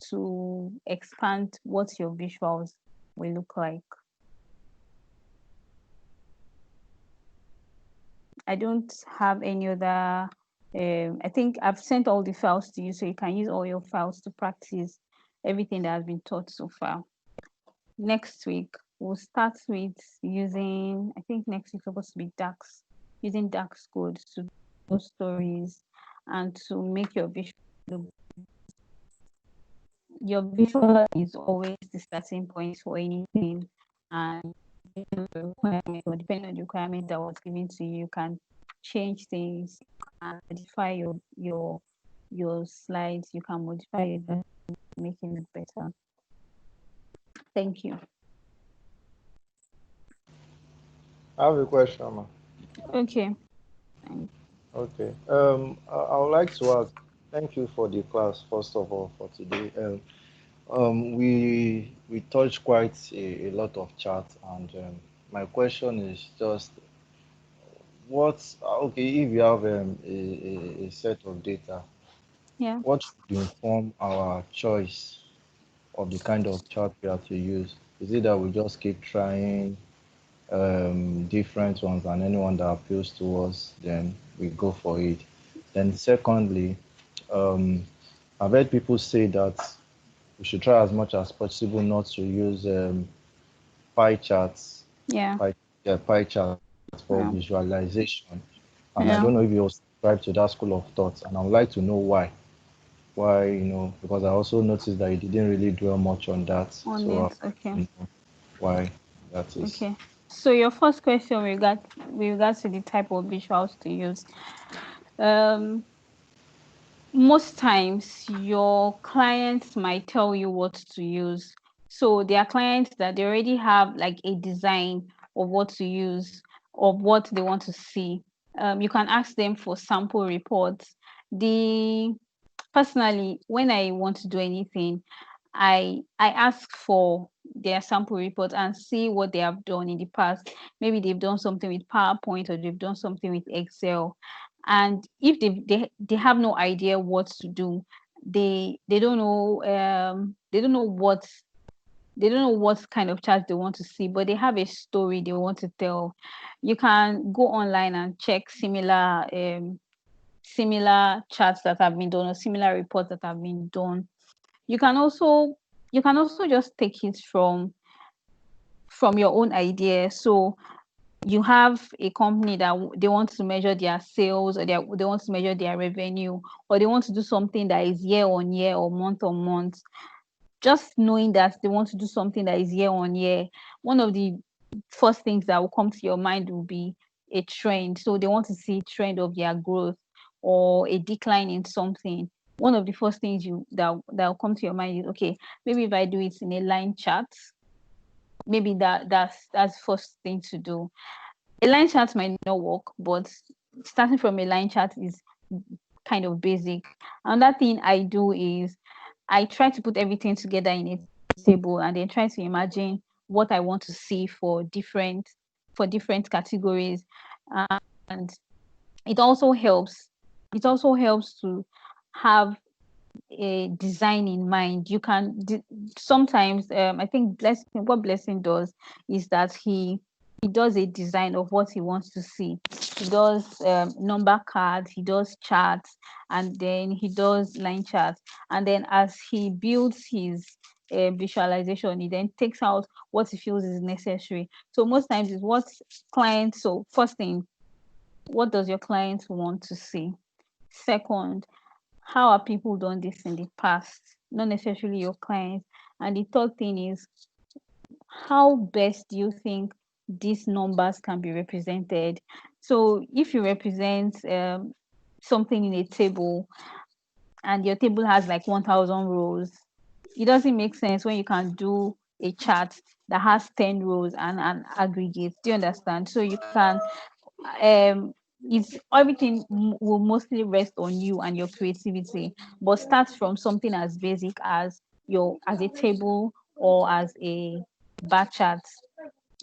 to expand what your visuals will look like. I don't have any other I think I've sent all the files to you, so you can use all your files to practice everything that has been taught so far. Next week we'll start with using, I think next week supposed to be DAX, using DAX code to do stories and to make your visual look. Your visual is always the starting point for anything, and depending on the requirement that was given to you, you can change things and modify your slides. You can modify it to make it look better. Thank you. I have a question, ma. Okay. Okay. I would like to ask. Thank you for the class, first of all, for today. We touched quite a lot of charts, and my question is just okay, if you have a set of data, Yeah. what should inform our choice of the kind of chart we have to use? Is it that we just keep trying different ones, and anyone that appeals to us, then we go for it? Then secondly, I've heard people say that we should try as much as possible not to use pie charts, Yeah. pie charts for Yeah. visualization. And I Yeah. don't know if you subscribe to that school of thought, and I would like to know why. Why, because I also noticed that you didn't really dwell much on that. On So it. Okay. know why that is. Okay. So your first question with regards to the type of visuals to use. Most times your clients might tell you what to use. So there are clients that they already have like a design of what to use, of what they want to see. You can ask them for sample reports. Personally, when I want to do anything, I ask for their sample report and see what they have done in the past. Maybe they've done something with PowerPoint, or they've done something with Excel. And if they have no idea what to do, they don't know what kind of chart they want to see, but they have a story they want to tell. You can go online and check similar charts that have been done, or similar reports that have been done. You can also just take it from your own idea. So you have a company that they want to measure their sales, or they want to measure their revenue, or they want to do something that is year on year or month on month. Just knowing that they want to do something that is year on year, one of the first things that will come to your mind will be a trend. So they want to see a trend of their growth or a decline in something. One of the first things that will come to your mind is, okay, maybe if I do it in a line chart, maybe that's first thing to do. A line chart might not work, but starting from a line chart is kind of basic. Another thing I do is I try to put everything together in a table, and then try to imagine what I want to see for different for different categories, and it also helps to have a design in mind. You can sometimes I think blessing does is that he does a design of what he wants to see. He does number cards, he does charts, and then he does line charts, and then as he builds his visualization, he then takes out what he feels is necessary. So most times is what clients. So first thing, what does your client want to see? Second, how are people done this in the past? Not necessarily your clients. And the third thing is, how best do you think these numbers can be represented? So if you represent something in a table, and your table has like 1,000 rows, it doesn't make sense when you can do a chart that has 10 rows and an aggregate. Do you understand? So you can it's everything will mostly rest on you and your creativity, but start from something as basic as a table, or as a bar chart,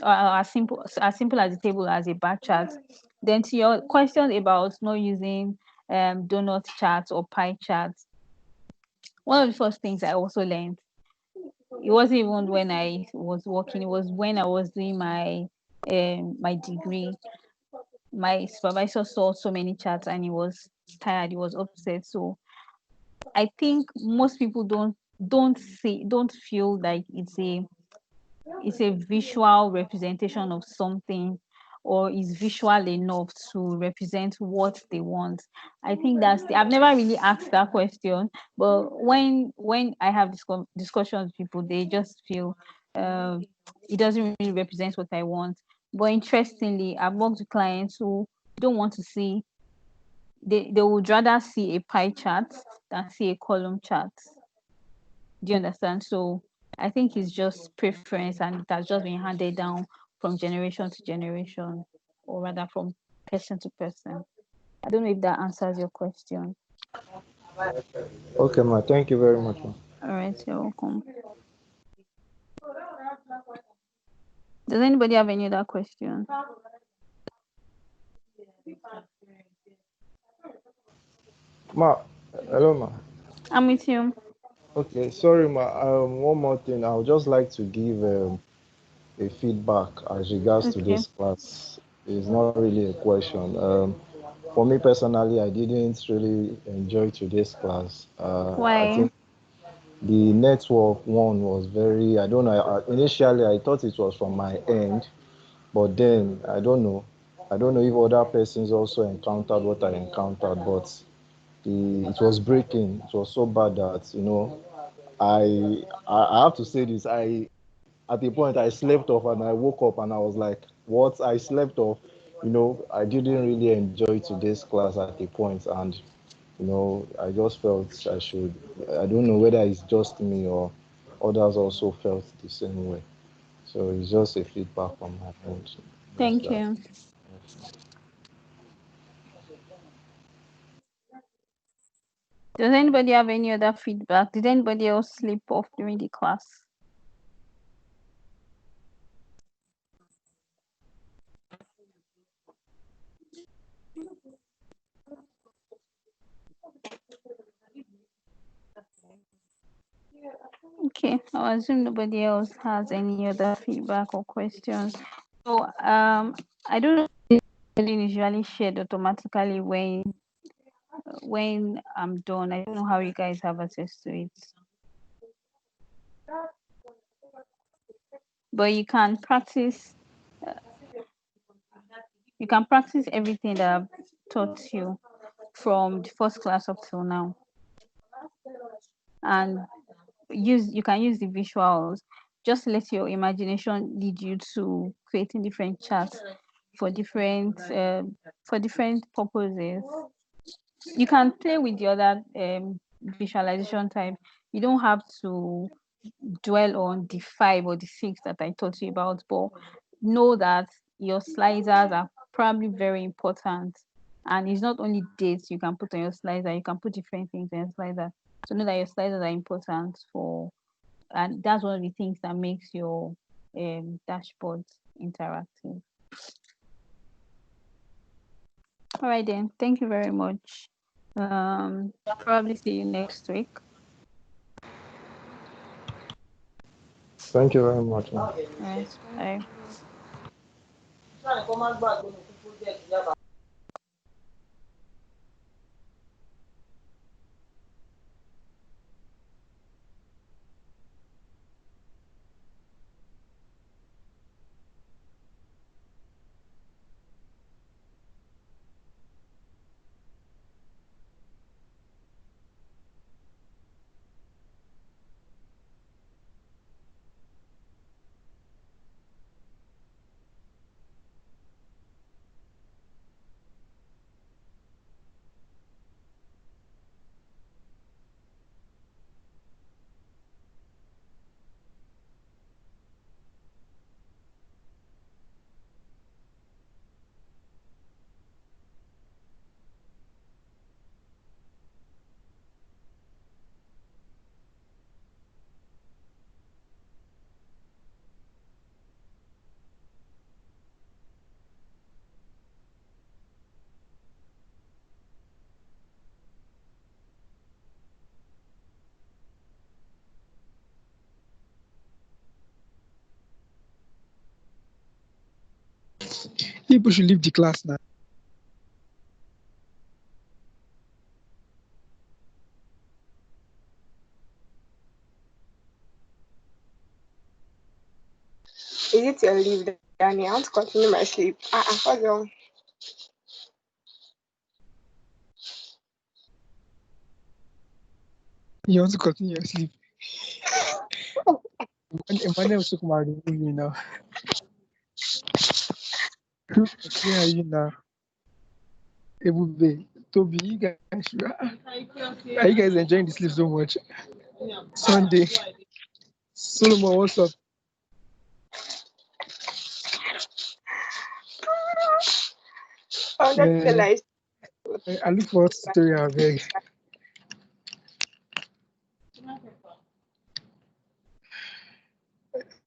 or as simple as a table, as a bar chart. Then to your question about not using donut charts or pie charts, one of the first things I also learned, it wasn't even when I was working, it was when I was doing my degree. My supervisor saw so many charts and he was tired, he was upset. So I think most people don't feel like it's a visual representation of something, or is visual enough to represent what they want. I think I've never really asked that question, but when I have discussions with people, they just feel it doesn't really represent what I want. But interestingly, I've worked with clients who don't want to see, they would rather see a pie chart than see a column chart. Do you understand? So I think it's just preference, and it has just been handed down from generation to generation, or rather from person to person. I don't know if that answers your question. Okay, ma. Thank you very much, ma. All right, you're welcome. Does anybody have any other question? Ma, hello, ma. I'm with you. Okay, sorry, ma. One more thing. I would just like to give a feedback as regards to Okay. this class. It's not really a question. For me personally, I didn't really enjoy today's class. I Why? think the network one was very, I don't know. Initially, I thought it was from my end, but then I don't know. I don't know if other persons also encountered what I encountered, but it was breaking. It was so bad that, I have to say this. At a point I slept off and I woke up and I was like, what? I slept off. I didn't really enjoy today's class at a point, and I just felt I should. I don't know whether it's just me or others also felt the same way. So it's just a feedback from my end. Just Thank that. you. Does anybody have any other feedback? Did anybody else sleep off during the class? Okay, I'll assume nobody else has any other feedback or questions. So I don't know if the link is usually shared automatically when I'm done. I don't know how you guys have access to it. But uh, you can practice everything that I've taught you from the first class up till now. And you can use the visuals. Just let your imagination lead you to creating different charts for different purposes. You can play with the other visualization type. You don't have to dwell on the 5 or the 6 that I taught you about, but know that your sliders are probably very important. And it's not only dates you can put on your slider, you can put different things on your slider. So know that your sliders are important and that's one of the things that makes your dashboard interactive. All right then. Thank you very much. Probably see you next week. Thank you very much. All right. Bye. People should leave the class now. Is it your leave, Danny? I want to continue my sleep. Hold on. You want to continue your sleep. Emmanuel took my room now. Where are you now? Ebube, Toby, you guys, are you guys enjoying the sleep so much? Sunday, Solomon, what's up? Oh, that's a Man, nice. I look forward to tutorial, beg.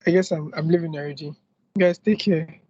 I guess I'm leaving already. Guys, take care.